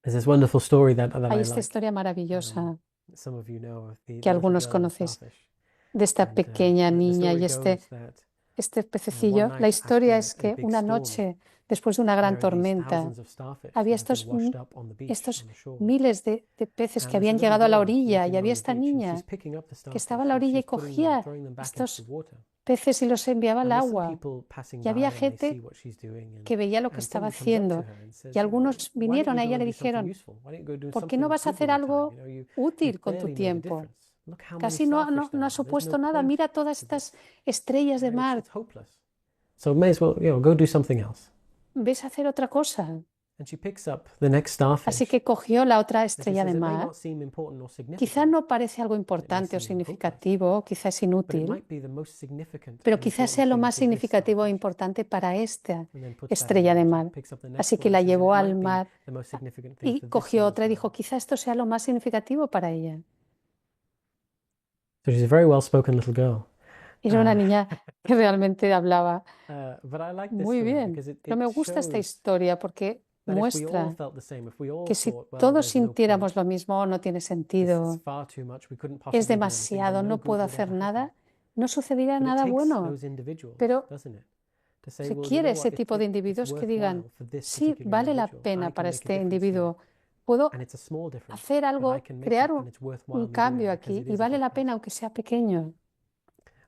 There's this wonderful story that Hay I esta like. historia maravillosa Some of you know of the que little algunos girl in conocéis, Starfish. de esta And pequeña the niña story y goes that este one pececillo. La night historia after es a que big una storm, noche, después de una there gran are these tormenta, thousands of starfish había that had been washed up on the beach, estos on the shore. miles de peces And que there's a habían little llegado a la girl orilla walking y había along the esta beach, and niña she's picking up the que starfish estaba a la and orilla y she's putting them, cogía throwing them back into estos the water. peces y los enviaba al And there's some agua. people passing Y by había and they see gente what she's doing, que veía lo que and estaba somebody comes up to haciendo. her and says, Y algunos why don't vinieron you a go ella y and le do something dijeron, useful? Why don't you go do ¿por qué something no vas a good with hacer your time? algo útil You've con tu barely made a tiempo? difference. Look how many Casi starfish there no are. has There's no supuesto nada. point Mira todas to this. estas estrellas de Right? mar. It's hopeless. So may as well, go do something else. ¿Ves a hacer otra cosa? And she picks up the next starfish. Así que cogió la otra And she estrella de says, it may mar. not seem important or Quizá significant, no parece algo importante o seem hopeless, significativo, quizá es but it inútil, might be the most significant pero and quizás important sea lo thing más for this significativo e starfish. importante para esta And then puts that in estrella the de water, mar. picks up the Así next que one la and says, it llevó might al be mar the most significant thing y for this cogió one otra y as dijo, well. quizá esto sea lo más significativo para ella. So she's a very well-spoken little girl. Era una Uh, niña que realmente hablaba but I like this muy story bien. because Pero me it gusta esta shows historia porque that if we all muestra felt the same, if we all que si thought, well, todos there's no point, sintiéramos lo mismo, no tiene this is sentido, far too much, we couldn't es possibly do anything, then demasiado, no no good puedo would hacer ever happen. nada, no sucederá But it nada takes bueno. those individuals, Pero doesn't it? To say, se well, you quiere know ese what, tipo de it's individuos que worthwhile digan, for this sí, particular vale la individual. pena I can para make a este difference here. individuo. Puedo And it's a small difference, hacer but I algo, can make crear it, and it's worthwhile un me doing cambio it because aquí it y is a vale la difference. pena aunque sea pequeño.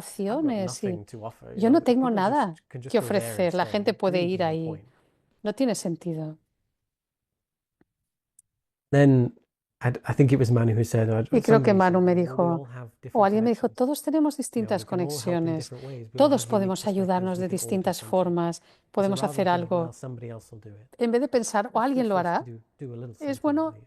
motivaciones y yo no tengo nada que ofrecer. La gente puede ir ahí. No tiene sentido. Then I think it was Manu who said, Y creo que Manu me "We dijo, all have different o alguien me dijo, connections. todos tenemos We distintas can all help in conexiones, different ways. We all todos have unique podemos perspectives. ayudarnos de We can all do distintas something." formas, So podemos rather hacer than algo. somebody else will do it, En vez de pensar, o it's alguien good lo for us to hará, do a little es something bueno at least.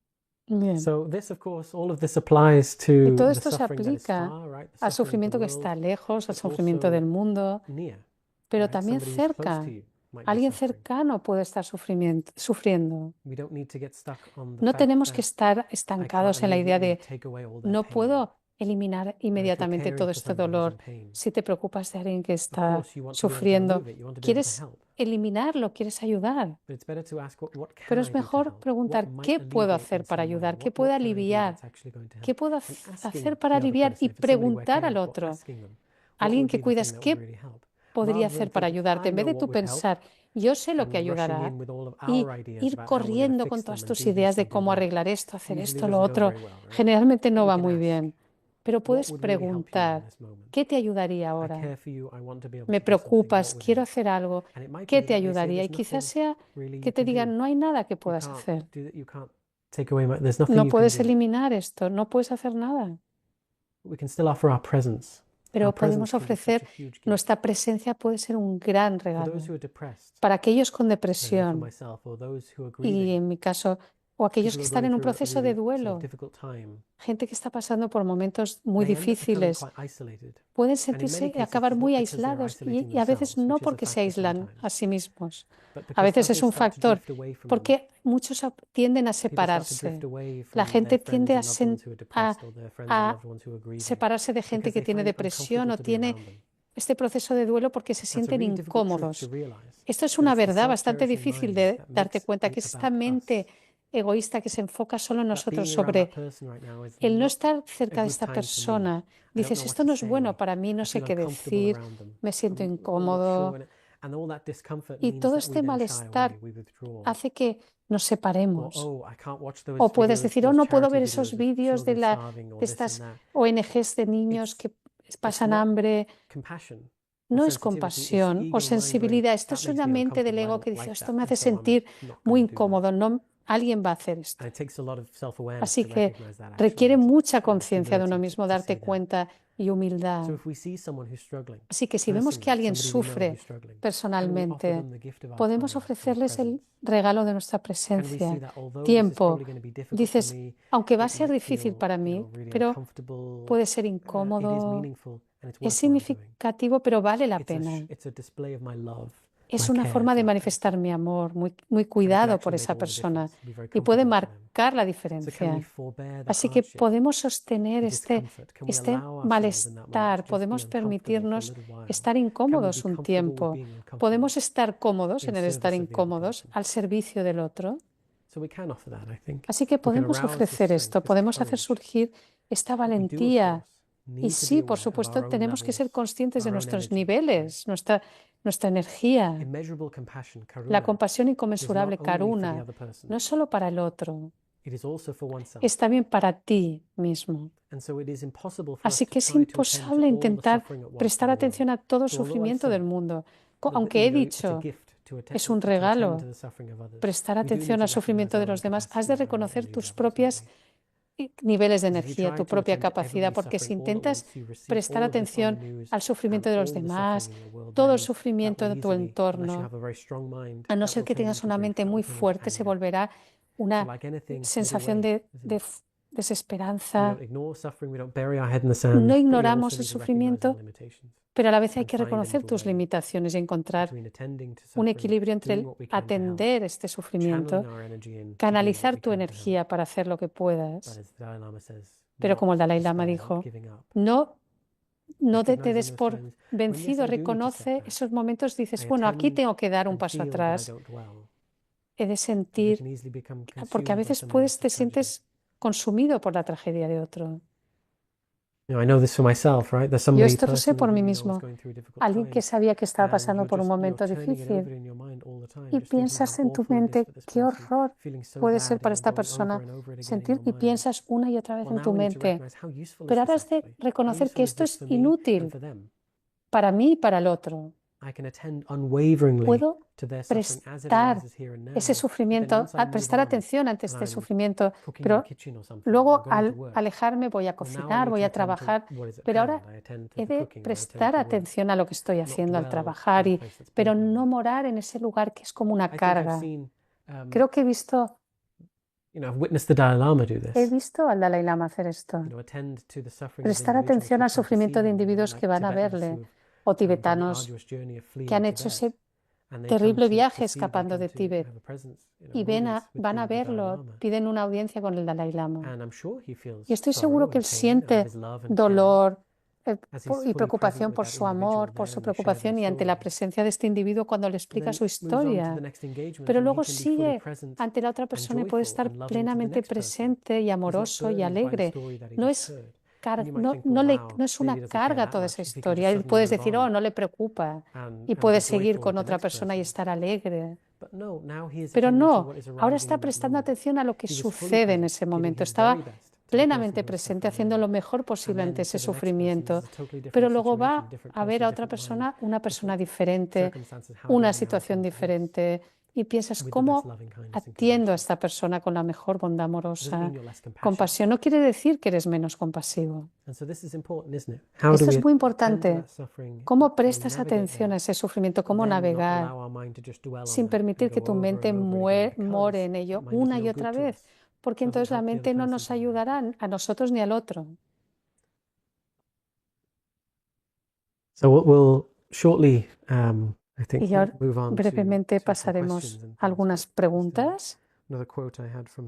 Bien. So this, of course, all of this applies to Y todo the esto se suffering that is aplica far, right? The al suffering of the sufrimiento que world, está lejos, al but sufrimiento also del mundo, near, pero right? también Somebody who's close cerca. to you might be Alguien suffering. cercano puede estar sufriendo. We don't need to get stuck on the No fact tenemos que that estar I can't estancados en la idea immediately de take away all their no pain. puedo eliminar inmediatamente todo este dolor. Si te preocupas de alguien que está sufriendo, quieres eliminarlo, quieres ayudar. Pero es mejor preguntar, ¿qué puedo hacer para ayudar? ¿Qué puedo aliviar? ¿Qué puedo hacer para aliviar? Y preguntar al otro, alguien que cuidas, ¿qué podría hacer para ayudarte? En vez de tú pensar, yo sé lo que ayudará, y ir corriendo con todas tus ideas de cómo arreglar esto, hacer esto, lo otro, generalmente no va muy bien. Pero puedes preguntar, ¿qué te ayudaría ahora? Me preocupas, quiero hacer algo, ¿qué te ayudaría? Y quizás sea que te digan, no hay nada que puedas hacer. No puedes eliminar esto, no puedes hacer nada. Pero podemos ofrecer, nuestra presencia puede ser un gran regalo para aquellos con depresión y, en mi caso, o aquellos que están en un proceso de duelo, gente que está pasando por momentos muy difíciles, pueden sentirse y acabar muy aislados y a veces no porque se aíslan a sí mismos. A veces es un factor porque muchos tienden a separarse. La gente tiende a separarse de gente que tiene depresión o tiene este proceso de duelo porque se sienten incómodos. Esto es una verdad bastante difícil de darte cuenta, que es esta mente egoísta que se enfoca solo en nosotros, sobre el no estar cerca de esta persona. Dices, esto no es bueno para mí, no sé qué decir, me siento incómodo. Y todo este malestar hace que nos separemos. O puedes decir, oh, no puedo ver esos vídeos de estas ONGs de niños que pasan hambre. No es compasión o sensibilidad. Esto es una mente del ego que dice, esto me hace sentir muy incómodo. No, alguien va a hacer esto. Así que requiere mucha conciencia de uno mismo, darte cuenta y humildad. Así que si vemos que alguien sufre personalmente, podemos ofrecerles el regalo de nuestra presencia, tiempo. Dices, aunque va a ser difícil para mí, pero puede ser incómodo, es significativo, pero vale la pena. Es una forma de manifestar mi amor, muy cuidado por esa persona, y puede marcar la diferencia. Así que podemos sostener este malestar, podemos permitirnos estar incómodos un tiempo, podemos estar cómodos en el estar incómodos al servicio del otro. Así que podemos ofrecer esto, podemos hacer surgir esta valentía. Y sí, por supuesto, tenemos que ser conscientes de nuestros niveles, nuestra energía. La compasión inconmensurable, karuna, no es solo para el otro, es también para ti mismo. Así que es imposible intentar prestar atención a todo el sufrimiento del mundo. Aunque he dicho, es un regalo prestar atención al sufrimiento de los demás, has de reconocer tus propias niveles de energía, tu propia capacidad, porque si intentas prestar atención al sufrimiento de los demás, todo el sufrimiento de tu entorno, a no ser que tengas una mente muy fuerte, se volverá una sensación de desesperanza. No ignoramos el sufrimiento, pero a la vez hay que reconocer tus limitaciones y encontrar un equilibrio entre el atender este sufrimiento, canalizar tu energía para hacer lo que puedas. Pero como el Dalai Lama dijo, no te des por vencido, reconoce esos momentos, dices, bueno, aquí tengo que dar un paso atrás, he de sentir, porque a veces te sientes consumido por la tragedia de otro. Yo esto lo sé por mí mismo. Alguien que sabía que estaba pasando por un momento difícil y piensas en tu mente, qué horror puede ser para esta persona sentir, y piensas una y otra vez en tu mente. Pero ahora has de reconocer que esto es inútil para mí y para el otro. Puedo prestar ese sufrimiento, prestar atención ante este sufrimiento, pero luego al alejarme voy a cocinar, voy a trabajar, pero ahora he de prestar atención a lo que estoy haciendo al trabajar, pero no morar en ese lugar que es como una carga. Creo que he visto al Dalai Lama hacer esto, prestar atención al sufrimiento de individuos que van a verle, o tibetanos que han hecho ese terrible viaje escapando de Tíbet y van a verlo, piden una audiencia con el Dalai Lama. Y estoy seguro que él siente dolor y preocupación por su amor, por su preocupación y ante la presencia de este individuo cuando le explica su historia. Pero luego sigue ante la otra persona y puede estar plenamente presente y amoroso y alegre. No es una carga toda esa historia. Y puedes decir, oh, no le preocupa. Y puedes seguir con otra persona y estar alegre. Pero no, ahora está prestando atención a lo que sucede en ese momento. Estaba plenamente presente, haciendo lo mejor posible ante ese sufrimiento. Pero luego va a ver a otra persona, una persona diferente, una situación diferente. Y piensas, ¿cómo atiendo a esta persona con la mejor bondad amorosa? Compasión no quiere decir que eres menos compasivo. Esto es muy importante. ¿Cómo prestas atención a ese sufrimiento? ¿Cómo navegar sin permitir que tu mente more en ello una y otra vez? Porque entonces la mente no nos ayudará a nosotros ni al otro. Y ahora brevemente pasaremos a algugas preguntas.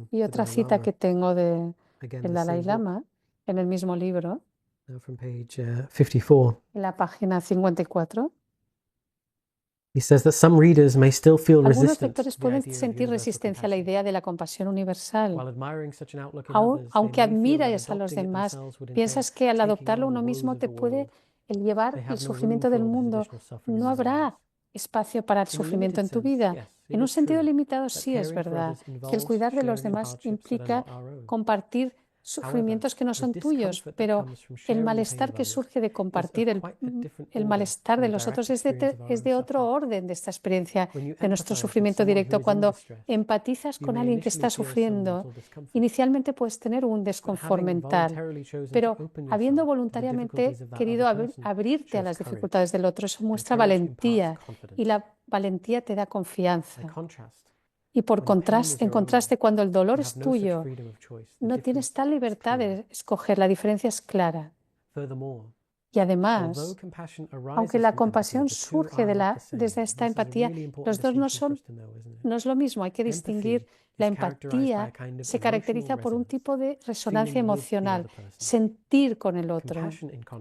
Y otra cita que tengo del Dalai Lama en el mismo libro, en la página 54. Algunos lectores pueden sentir resistencia a la idea de la compasión universal. Aunque admiras a los demás, piensas que al adoptarlo uno mismo te puede llevar el sufrimiento del mundo. No habrá espacio para el sufrimiento en tu vida. En un sentido limitado, sí es verdad que el cuidar de los demás implica compartir sufrimientos que no son tuyos, pero el malestar que surge de compartir el malestar de los otros es de otro orden de esta experiencia de nuestro sufrimiento directo. Cuando empatizas con alguien que está sufriendo, inicialmente puedes tener un desconfort mental, pero habiendo voluntariamente querido abrirte a las dificultades del otro, eso muestra valentía y la valentía te da confianza. Y en contraste, cuando el dolor es tuyo, no tienes tal libertad de escoger, la diferencia es clara. Y además, aunque la compasión surge desde esta empatía, los dos no es lo mismo, hay que distinguir. La empatía se caracteriza por un tipo de resonancia emocional, sentir con el otro.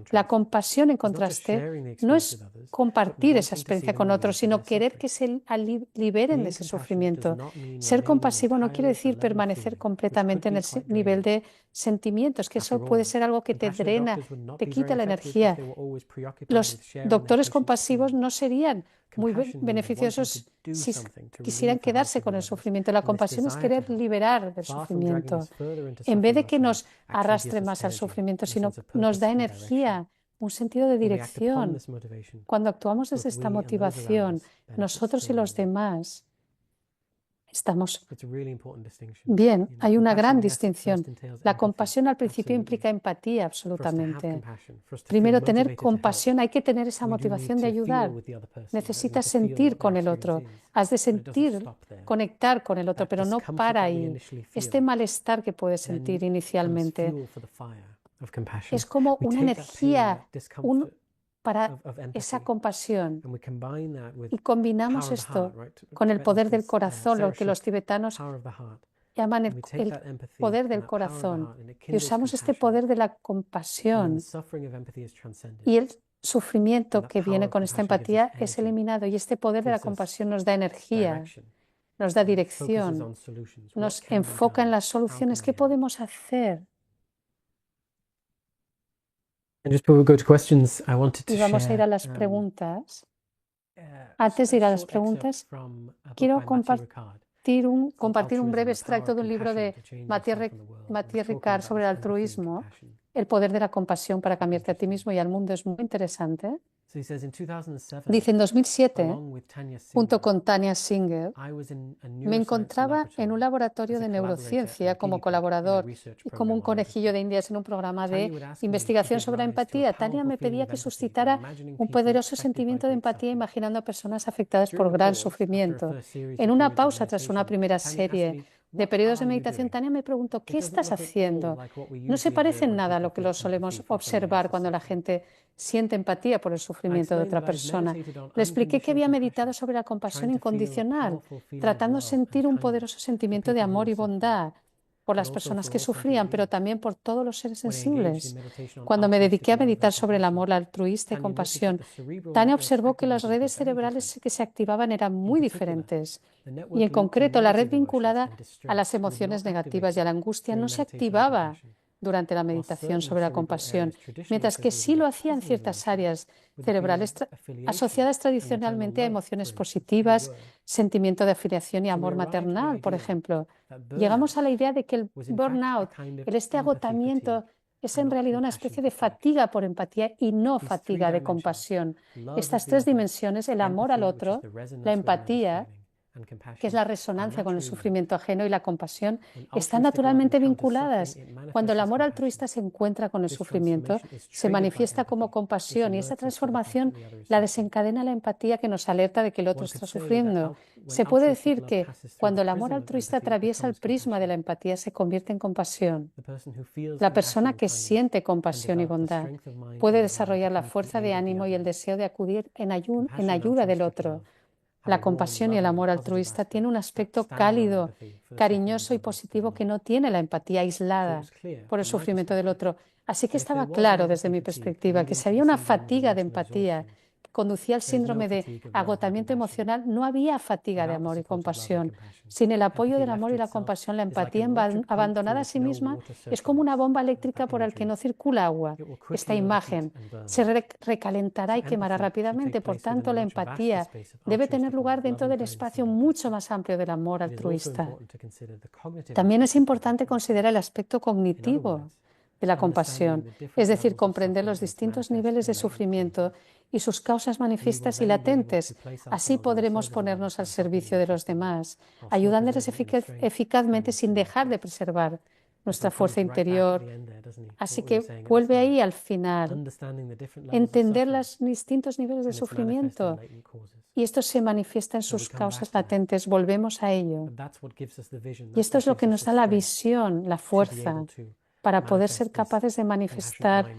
La compasión, en contraste, no es compartir esa experiencia con otros, sino querer que se liberen de ese sufrimiento. Ser compasivo no quiere decir permanecer completamente en el nivel de sentimientos, que eso puede ser algo que te drena, te quita la energía. Los doctores compasivos no serían muy beneficiosos si quisieran quedarse con el sufrimiento. La compasión es querer liberar del sufrimiento, en vez de que nos arrastre más al sufrimiento, sino nos da energía, un sentido de dirección. Cuando actuamos desde esta motivación, nosotros y los demás estamos bien. Hay una gran distinción. La compasión al principio implica empatía, absolutamente. Primero, tener compasión, hay que tener esa motivación de ayudar. Necesitas sentir con el otro, has de sentir, conectar con el otro, pero no para ahí. Este malestar que puedes sentir inicialmente es como una energía para esa compasión. Y combinamos esto con el poder del corazón, lo que los tibetanos llaman el poder del corazón. Y usamos este poder de la compasión. Y el sufrimiento que viene con esta empatía es eliminado. Y este poder de la compasión nos da energía, nos da dirección, nos enfoca en las soluciones. ¿Qué podemos hacer? Y vamos a ir a las preguntas. Antes de ir a las preguntas, quiero compartir un breve extracto de un libro de Matthieu Ricard sobre el altruismo, el poder de la compasión para cambiarte a ti mismo y al mundo. Es muy interesante. Dice, en 2007, junto con Tanya Singer, me encontraba en un laboratorio de neurociencia como colaborador y como un conejillo de indias en un programa de investigación sobre la empatía. Tanya me pedía que suscitara un poderoso sentimiento de empatía imaginando a personas afectadas por gran sufrimiento. En una pausa tras una primera serie, de periodos de meditación, Tania me preguntó, ¿qué estás haciendo? No se parece en nada a lo que lo solemos observar cuando la gente siente empatía por el sufrimiento de otra persona. Le expliqué que había meditado sobre la compasión incondicional, tratando de sentir un poderoso sentimiento de amor y bondad por las personas que sufrían, pero también por todos los seres sensibles. Cuando me dediqué a meditar sobre el amor altruista y compasión, Tania observó que las redes cerebrales que se activaban eran muy diferentes. Y en concreto, la red vinculada a las emociones negativas y a la angustia no se activaba durante la meditación sobre la compasión, mientras que sí lo hacía en ciertas áreas cerebrales asociadas tradicionalmente a emociones positivas, sentimiento de afiliación y amor maternal, por ejemplo. Llegamos a la idea de que el burnout, este agotamiento, es en realidad una especie de fatiga por empatía y no fatiga de compasión. Estas tres dimensiones, el amor al otro, la empatía, que es la resonancia con el sufrimiento ajeno, y la compasión, están naturalmente vinculadas. Cuando el amor altruista se encuentra con el sufrimiento, se manifiesta como compasión y esa transformación la desencadena la empatía que nos alerta de que el otro está sufriendo. Se puede decir que cuando el amor altruista atraviesa el prisma de la empatía se convierte en compasión. La persona que siente compasión y bondad puede desarrollar la fuerza de ánimo y el deseo de acudir en ayuda del otro. La compasión y el amor altruista tienen un aspecto cálido, cariñoso y positivo que no tiene la empatía aislada por el sufrimiento del otro. Así que estaba claro desde mi perspectiva que si había una fatiga de empatía que conducía al síndrome de agotamiento emocional, no había fatiga de amor y compasión. Sin el apoyo del amor y la compasión, la empatía abandonada a sí misma es como una bomba eléctrica por la que no circula agua. Esta imagen se recalentará y quemará rápidamente. Por tanto, la empatía debe tener lugar dentro del espacio mucho más amplio del amor altruista. También es importante considerar el aspecto cognitivo de la compasión, es decir, comprender los distintos niveles de sufrimiento y sus causas manifiestas y latentes. Así podremos ponernos al servicio de los demás, ayudándoles eficazmente sin dejar de preservar nuestra fuerza interior. Así que vuelve ahí al final, entender los distintos niveles de sufrimiento, y esto se manifiesta en sus causas latentes. Volvemos a ello. Y esto es lo que nos da la visión, la fuerza, para poder ser capaces de manifestar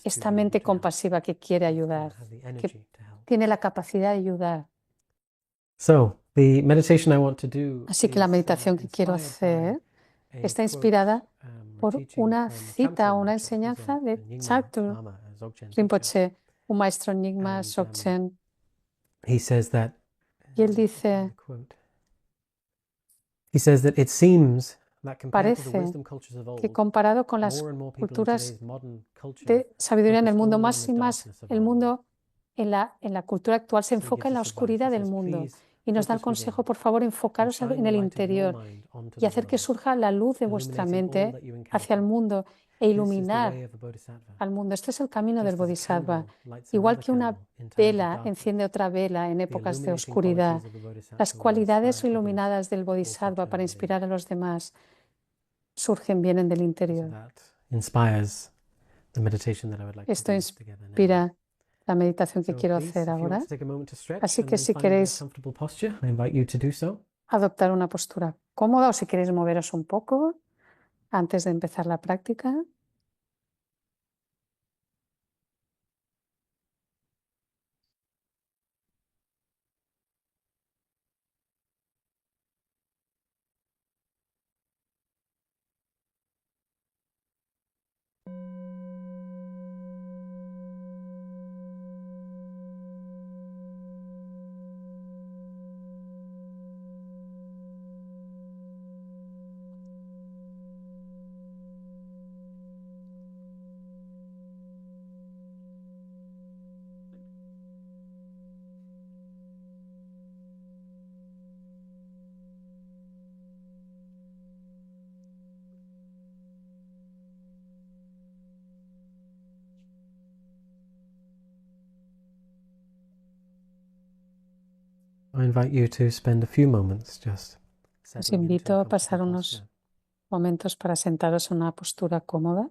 esta mente compasiva que quiere ayudar, que tiene la capacidad de ayudar. Así que la meditación que quiero hacer está inspirada por una cita, una enseñanza de Chartur Rinpoche, un maestro Nyingma Dzogchen. Y él dice, parece que comparado con las culturas de sabiduría en el mundo, más y más el mundo en la cultura actual se enfoca en la oscuridad del mundo, y nos da el consejo, por favor, enfocaros en el interior y hacer que surja la luz de vuestra mente hacia el mundo e iluminar al mundo. Este es el camino del Bodhisattva. Igual que una vela enciende otra vela en épocas de oscuridad, las cualidades iluminadas del Bodhisattva para inspirar a los demás surgen, vienen del interior. Esto inspira la meditación que quiero hacer ahora. Así que si queréis adoptar una postura cómoda, o si queréis moveros un poco antes de empezar la práctica. Os invito a pasar unos momentos para sentaros en una postura cómoda.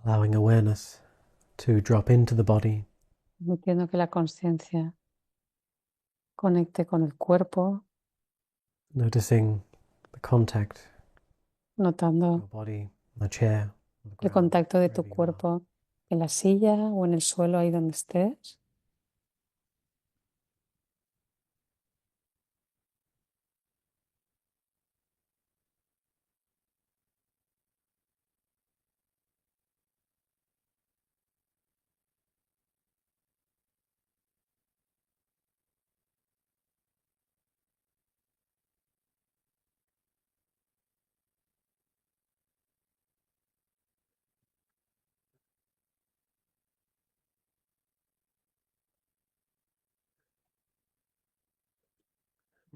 allowing awareness to drop into the body, permitiendo que la conciencia conecte con el cuerpo, noticing the contact of notando your body on the chair, on the el ground, contacto de tu wherever you are. cuerpo en la silla o en el suelo ahí donde estés.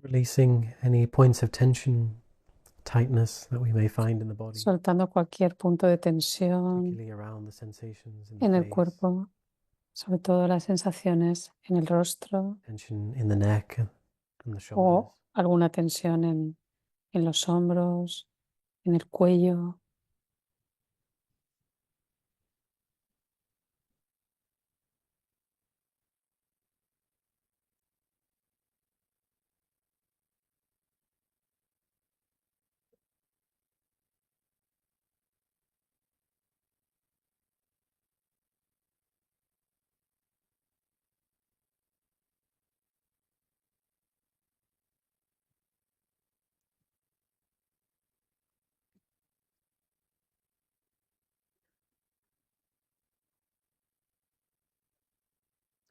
Releasing any points of tension, tightness that we may find in the body, Soltando cualquier punto de tensión particularly around the sensations in the en el face, cuerpo, sobre todo las sensaciones en el rostro tension in the neck and the shoulders. o alguna tensión en los hombros, en el cuello.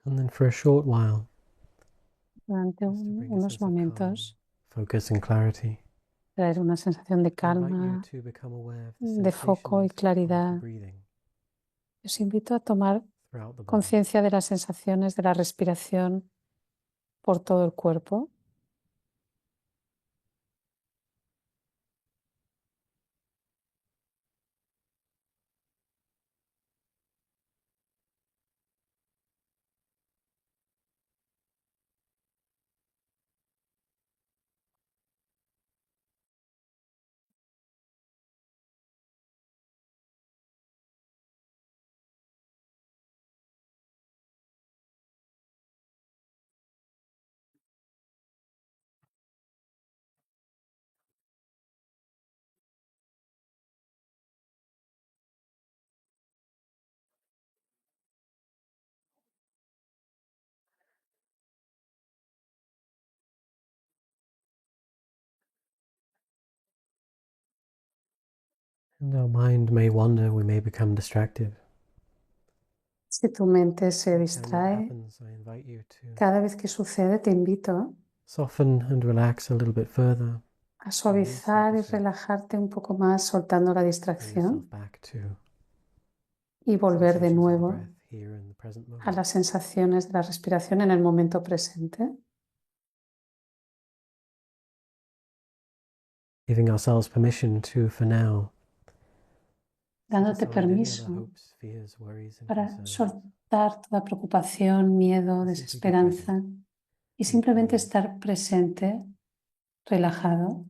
And then for a short while, Durante just to bring a unos sense of calm, momentos, focus and clarity, traer una sensación de I invite you calma, to become aware of the de foco y sensations of the claridad. breathing Os invito a tomar throughout the body. conciencia de las sensaciones de la respiración por todo el cuerpo. And our mind may wander, we may become distracted. Si tu mente se Each time that distrae, happens, I invite you to cada vez que sucede te invito soften and relax a little bit further. a suavizar y relajarte un poco más soltando la Bring yourself distracción back to y volver de sensations of the nuevo breath here in the present a moment. las sensaciones de la respiración en el momento presente, Giving ourselves permission to, for now, set dándote aside any other permiso hopes, fears, worries, and para concerns. soltar toda preocupación, miedo, And simply be desesperanza y simplemente estar presente, relajado.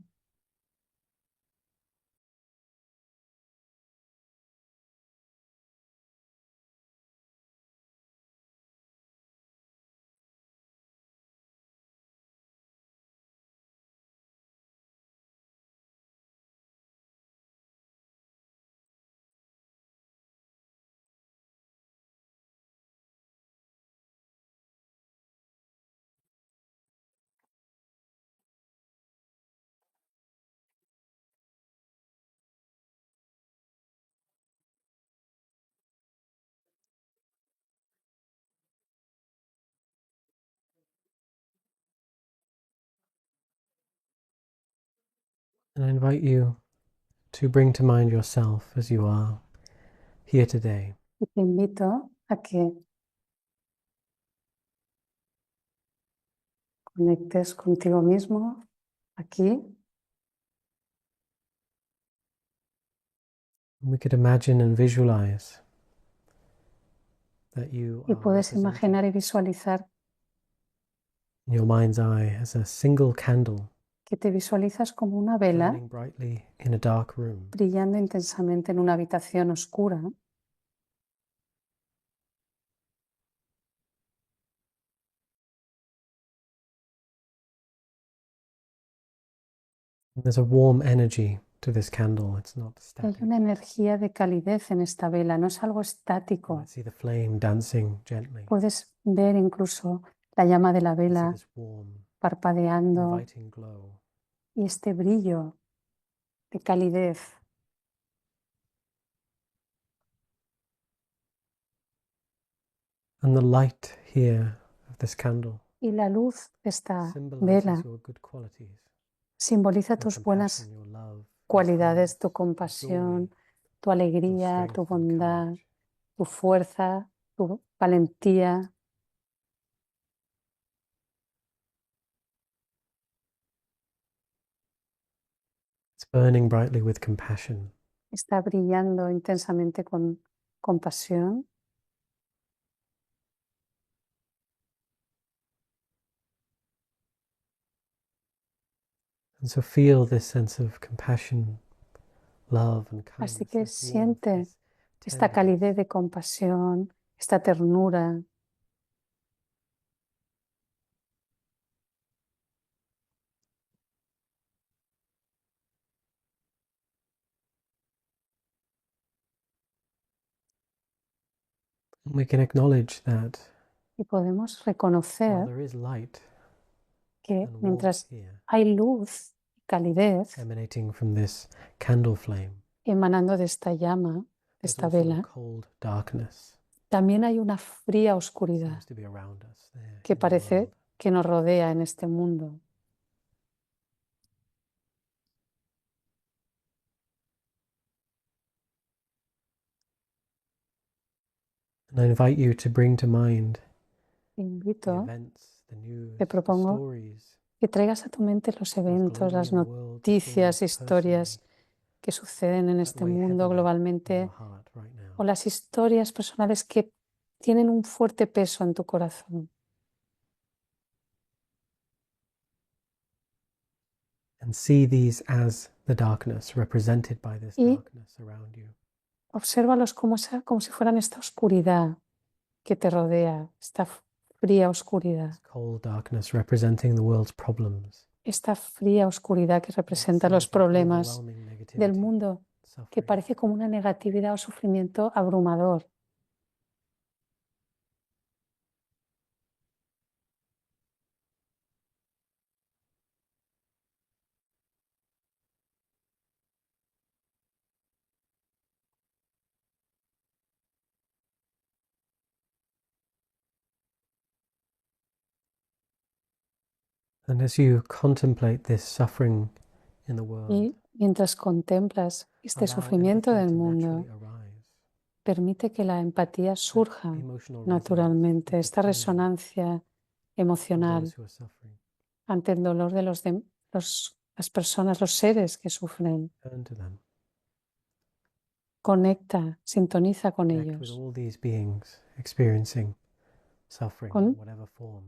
And I invite you to bring to mind yourself as you are here today. Y te invito a que conectes contigo mismo aquí. We could imagine and visualize that you Y are puedes represented imaginar y visualizar in your mind's eye as a single candle que te visualizas como una vela burning brightly in a dark room. brillando intensamente en una habitación oscura. There's a warm energy to this candle. It's not Hay static. una energía de calidez en esta vela, no es algo You estático. might see the flame dancing gently. Puedes ver incluso la llama de la You can see vela this warm, parpadeando inviting glow. y este brillo de calidez. And the light here of this candle Y la luz de esta symbolizes vela your good qualities, simboliza your tus compassion, buenas your love, your cualidades, kindness, tu your compasión, joy, tu your alegría, strength tu and bondad, courage. tu fuerza, tu valentía. It's burning brightly with compassion. Está brillando intensamente con compasión. And so feel this sense of compassion, love and Así kindness, que this warmth, siente this esta tenderness. calidez de compasión, esta ternura. We can acknowledge that Y podemos while reconocer there is light que and warmth mientras here hay luz y calidez emanating from this candle flame, emanando de esta llama, de there's esta also a vela, cold darkness también hay una fría that oscuridad seems to be around us there que in the world. parece que nos rodea en este mundo. And I invite you to bring to mind Te the invito, events, the news, te the propongo stories, que traigas a tu mente los both eventos, globally las in the world, the noticias, stories personally, historias que suceden en that este weigh mundo heavily on your globalmente, heart right now. o las historias personales que tienen un fuerte peso en tu corazón. And see these as the darkness represented by this Y darkness around you. obsérvalos como si fueran esta oscuridad que te rodea, esta fría oscuridad, This cold darkness representing the world's problems. esta fría oscuridad que What representa los seems like problemas overwhelming del negativity, mundo, que suffering. parece como una negatividad o sufrimiento abrumador. And as you contemplate this suffering in the world, Y mientras contemplas este allow sufrimiento empathy del to mundo, naturally arise. permite que la empatía surja Emotional resonance naturalmente, with the esta pain resonancia of emocional those who are suffering. ante el dolor de las personas, los seres que sufren. Turn to them. Conecta, sintoniza con Connect with ellos. all these beings experiencing suffering in Con- whatever form.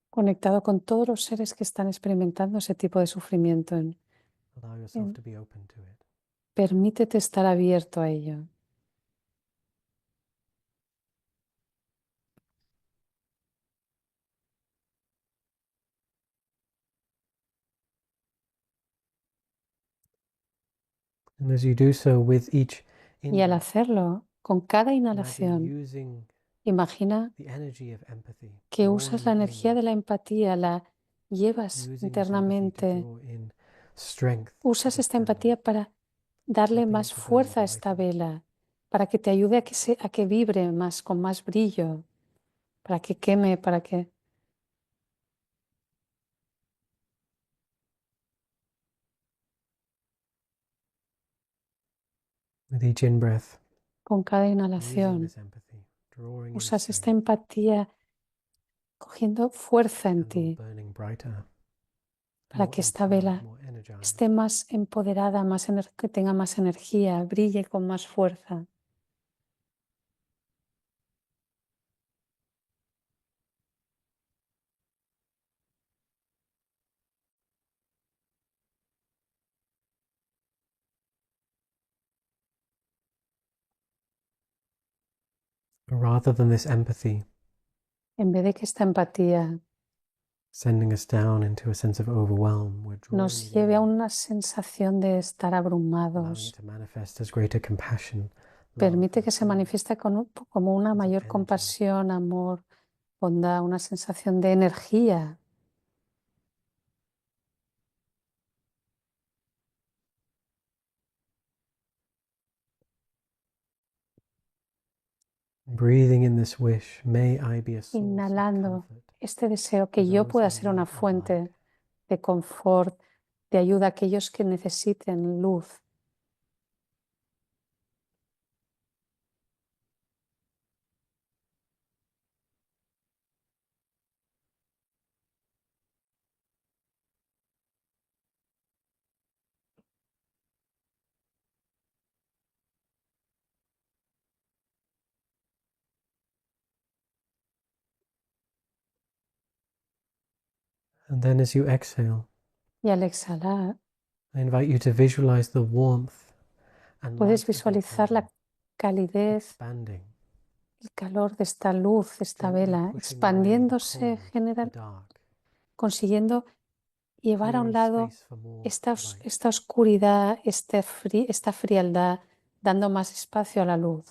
Conectado con todos los seres que están experimentando ese tipo de sufrimiento. Allow yourself to be open to it. Permítete estar abierto a ello. And as you do so with each Y al in-breath, hacerlo, con cada imagine inhalación, using imagina the energy of empathy, que usas la drawing energía in, de la empatía, la llevas using this empathy to internamente, draw in strength to usas this esta candle, empatía para darle helping it más to burn fuerza a esta brighter. vela, para que te ayude a que vibre más, con más brillo, para que queme, para que... With each in-breath, Con cada using inhalación, this empathy, drawing in usas esta strength, empatía cogiendo fuerza en candle ti, burning brighter, para more que esta empowered, vela more energized. esté más empoderada, que tenga más energía, brille con más fuerza. Rather than this empathy En vez de que esta empatía sending us down into a sense of overwhelm. We're drawing nos it lleve a in, una sensación de estar allowing it abrumados. to manifest as greater compassion, love, Permite and que se flow, manifieste como una sense of mayor energy. compasión, amor, bondad, una sensación de energía. Breathing in this wish, may I be a source of Inhalando comfort este deseo for que yo those pueda in ser una need of light. fuente de confort, de ayuda a aquellos que necesiten luz. And then as you exhale, Y al exhalar, I invite you to visualize the warmth and puedes light of your visualizar flame la calidez, expanding, el calor de esta luz, de esta gently vela, pushing away the expandiéndose, cold, the dark, consiguiendo llevar a un clearing lado space for more esta, light. esta oscuridad, esta frialdad, dando más espacio a la luz.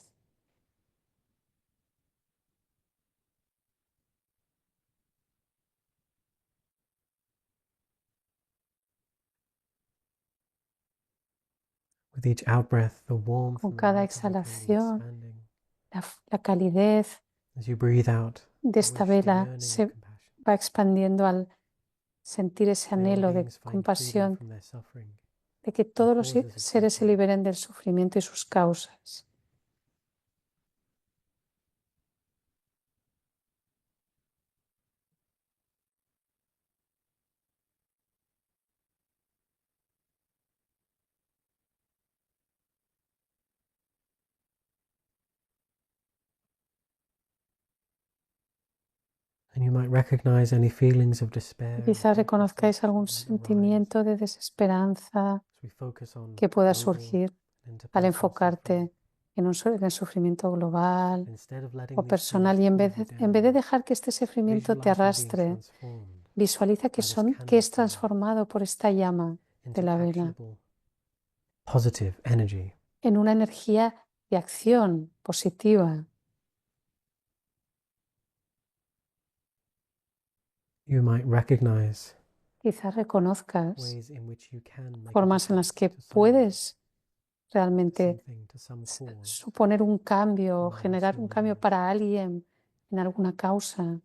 With each out-breath, the warmth Con and cada light of your flame exhalación, expanding. la calidez As you breathe out, de the esta wish, the vela yearning se of compassion. va expandiendo al sentir ese May all anhelo de beings find freedom compasión, from their suffering de que and todos los causes of seres se suffering. liberen del sufrimiento y sus causas. And you might recognize any feelings of despair or Quizás reconozcáis hopelessness algún that might arise sentimiento de desesperanza as we focus on que pueda global surgir and al interpersonal enfocarte suffering. en el sufrimiento global Instead of letting o these personal feelings y pull you en vez de down, dejar que este sufrimiento te visualize them being arrastre, transformed visualiza by this que candle es flame transformado por esta llama de into la vela actionable, positive energy. en una energía de acción positiva. You might recognize Quizás reconozcas ways in which you can make a formas en las que difference to someone, puedes to realmente something, to some cause suponer un cambio, in their generar un personal cambio lives. para alguien en alguna causa.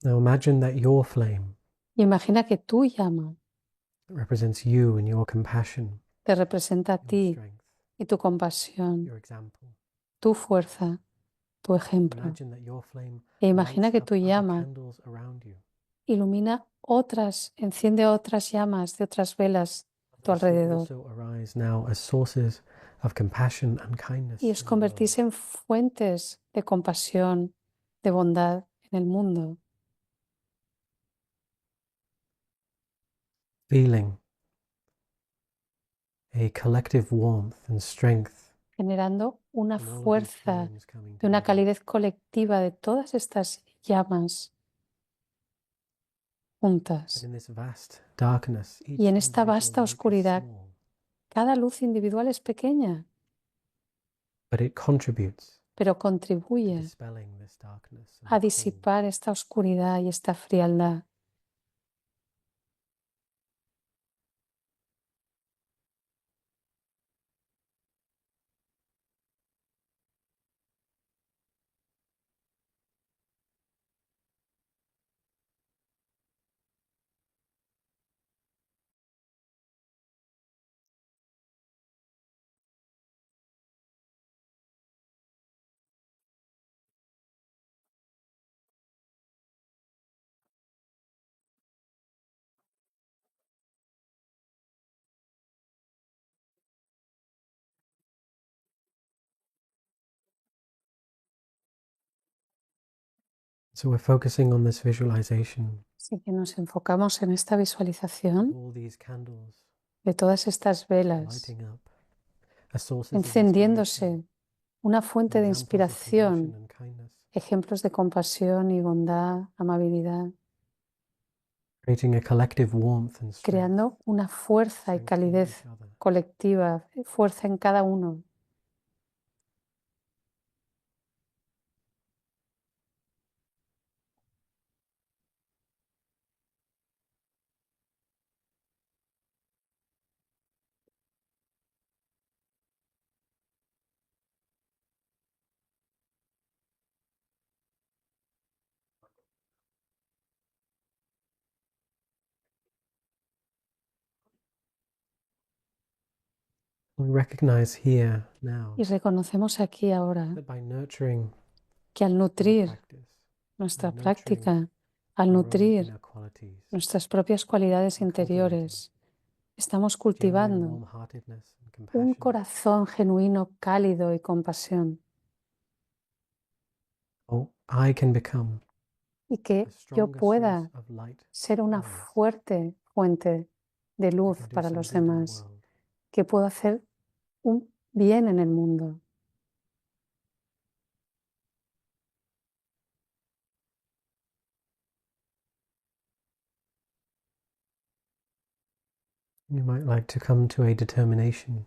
Now imagine that your flame Imagina que tu llama represents you and your compassion, te representa a your ti strength, y tu compasión, your example. tu fuerza, tu ejemplo. Imagine that your flame E imagina lights que up tu other llama candles around you. ilumina enciende otras llamas de otras velas a tu Thus you alrededor. also arise now as sources of compassion and kindness Y os in the convertís world. en fuentes de compasión, de bondad en el mundo, Feeling a collective warmth and strength generando una from all of these fuerza flames coming de una together. calidez colectiva de todas estas llamas But juntas. in this vast darkness, each Y en esta individual vasta light is oscuridad, small, cada luz individual es pequeña, but it contributes pero to contribuye dispelling this darkness and a cold. disipar esta oscuridad y esta frialdad. So we're focusing on this visualization Así que nos enfocamos en esta visualización all these candles de todas estas velas lighting up as sources of inspiration, encendiéndose, una fuente de examples of compassion inspiración, and kindness, ejemplos de compasión y bondad, amabilidad, creating a collective warmth and strength, creando una fuerza y strength in calidez each other. colectiva, fuerza en cada uno. We recognize here now Y reconocemos aquí ahora that by nurturing que al our nutrir practice, nuestra by nurturing práctica, al our own nutrir inner qualities, nuestras propias cualidades and cultivating interiores, estamos genuine cultivando warm-heartedness and un compassion, corazón genuino, cálido y compasión, I can become y que a yo stronger pueda source of light ser una for others. fuerte fuente de I luz can do para some los good in the demás, world. que puedo hacer un bien en el mundo. You might like to come to a determination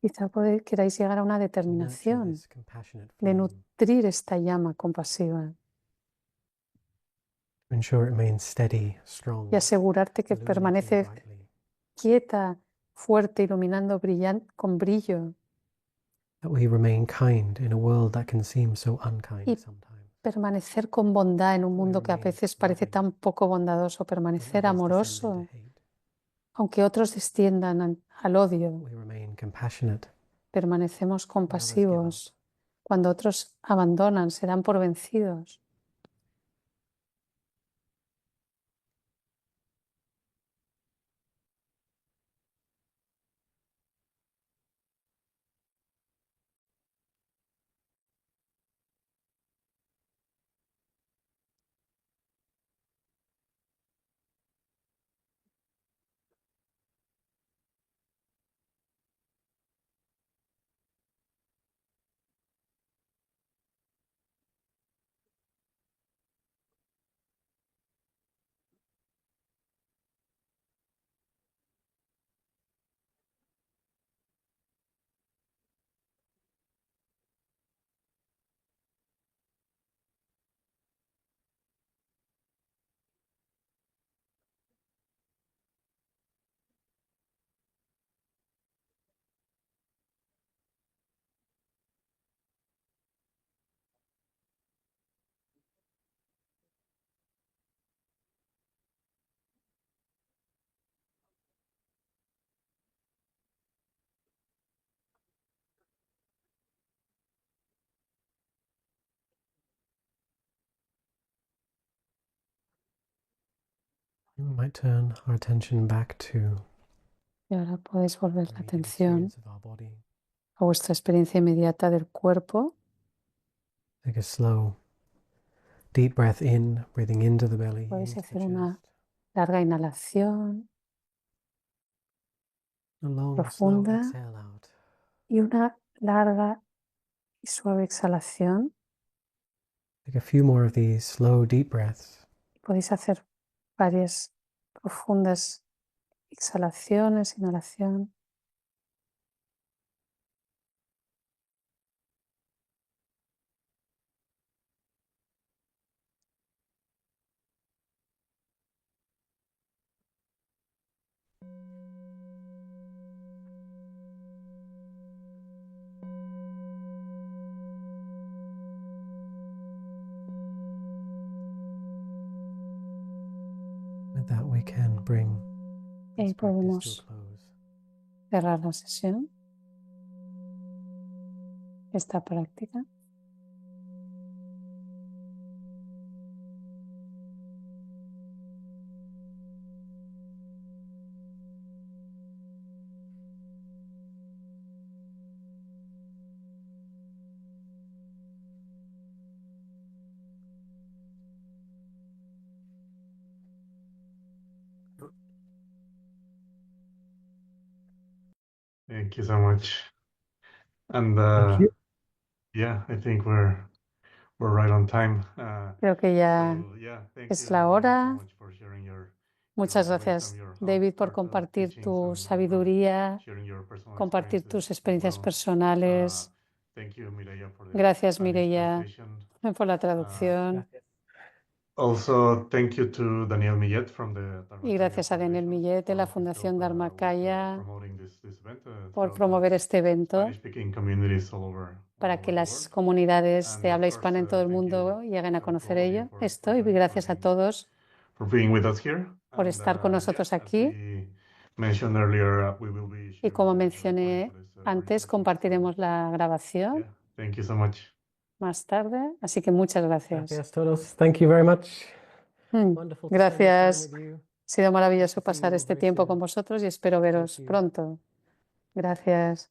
Quizá queráis llegar a una to nurture determinación this compassionate de flame, nutrir esta llama compasiva to ensure it remains steady, strong, y asegurarte que illuminating permanece brightly, quieta, fuerte, iluminando con brillo that we remain kind in a world that can seem so unkind y sometimes, permanecer con bondad en un that we mundo que a remain veces parece loving tan poco bondadoso, when permanecer others descend into amoroso, hate, aunque otros desciendan al odio, we remain compassionate permanecemos when others give up. compasivos. Cuando otros abandonan, se dan por vencidos. We might turn our attention back to Y ahora podéis volver the la immediate atención experience of our body. a vuestra experiencia inmediata del cuerpo. Take a slow, deep breath in, breathing into the belly, Podéis into the hacer una chest. larga inhalación A long, slow profunda exhale out. y una larga y suave exhalación. Take a few more of these slow, deep breaths. Podéis hacer varias profundas exhalaciones, inhalación. With that, we can bring Y ahí this practice to a podemos close. cerrar la sesión, esta práctica. Thank you so much. And Thank you. yeah, I think we're right on time. Creo que ya So yeah, thank es you, la Daniel, so hora. much for sharing your Muchas wisdom, gracias, your David, por heartfelt compartir teachings, tu and for sabiduría, sharing your personal compartir experiences tus as experiencias well. personales. Thank you, Mireia, for the Gracias, Spanish Mireia, translation. por la traducción. Also, thank you to Daniel Millet from the Y Dharmakaya gracias a Daniel Foundation Millet de la for his Fundación help Dharmakaya with promoting this event por throughout promover este evento Spanish-speaking communities all over para the que las world. comunidades de And habla of course, hispana en todo el thank you mundo lleguen a to conocer all of you esto. Y gracias a todos for being with us here. por And estar con yeah, nosotros as aquí. we mentioned earlier, we will be Y sharing como the recording mencioné for this recording antes, session. So compartiremos la grabación yeah, thank you so much. más tarde. Así que muchas gracias. Gracias todos. Thank you very much. Wonderful to spend this time Gracias. with you. Ha sido maravilloso Hope to see you pasar all este very tiempo soon. con vosotros y espero veros you. pronto. Gracias.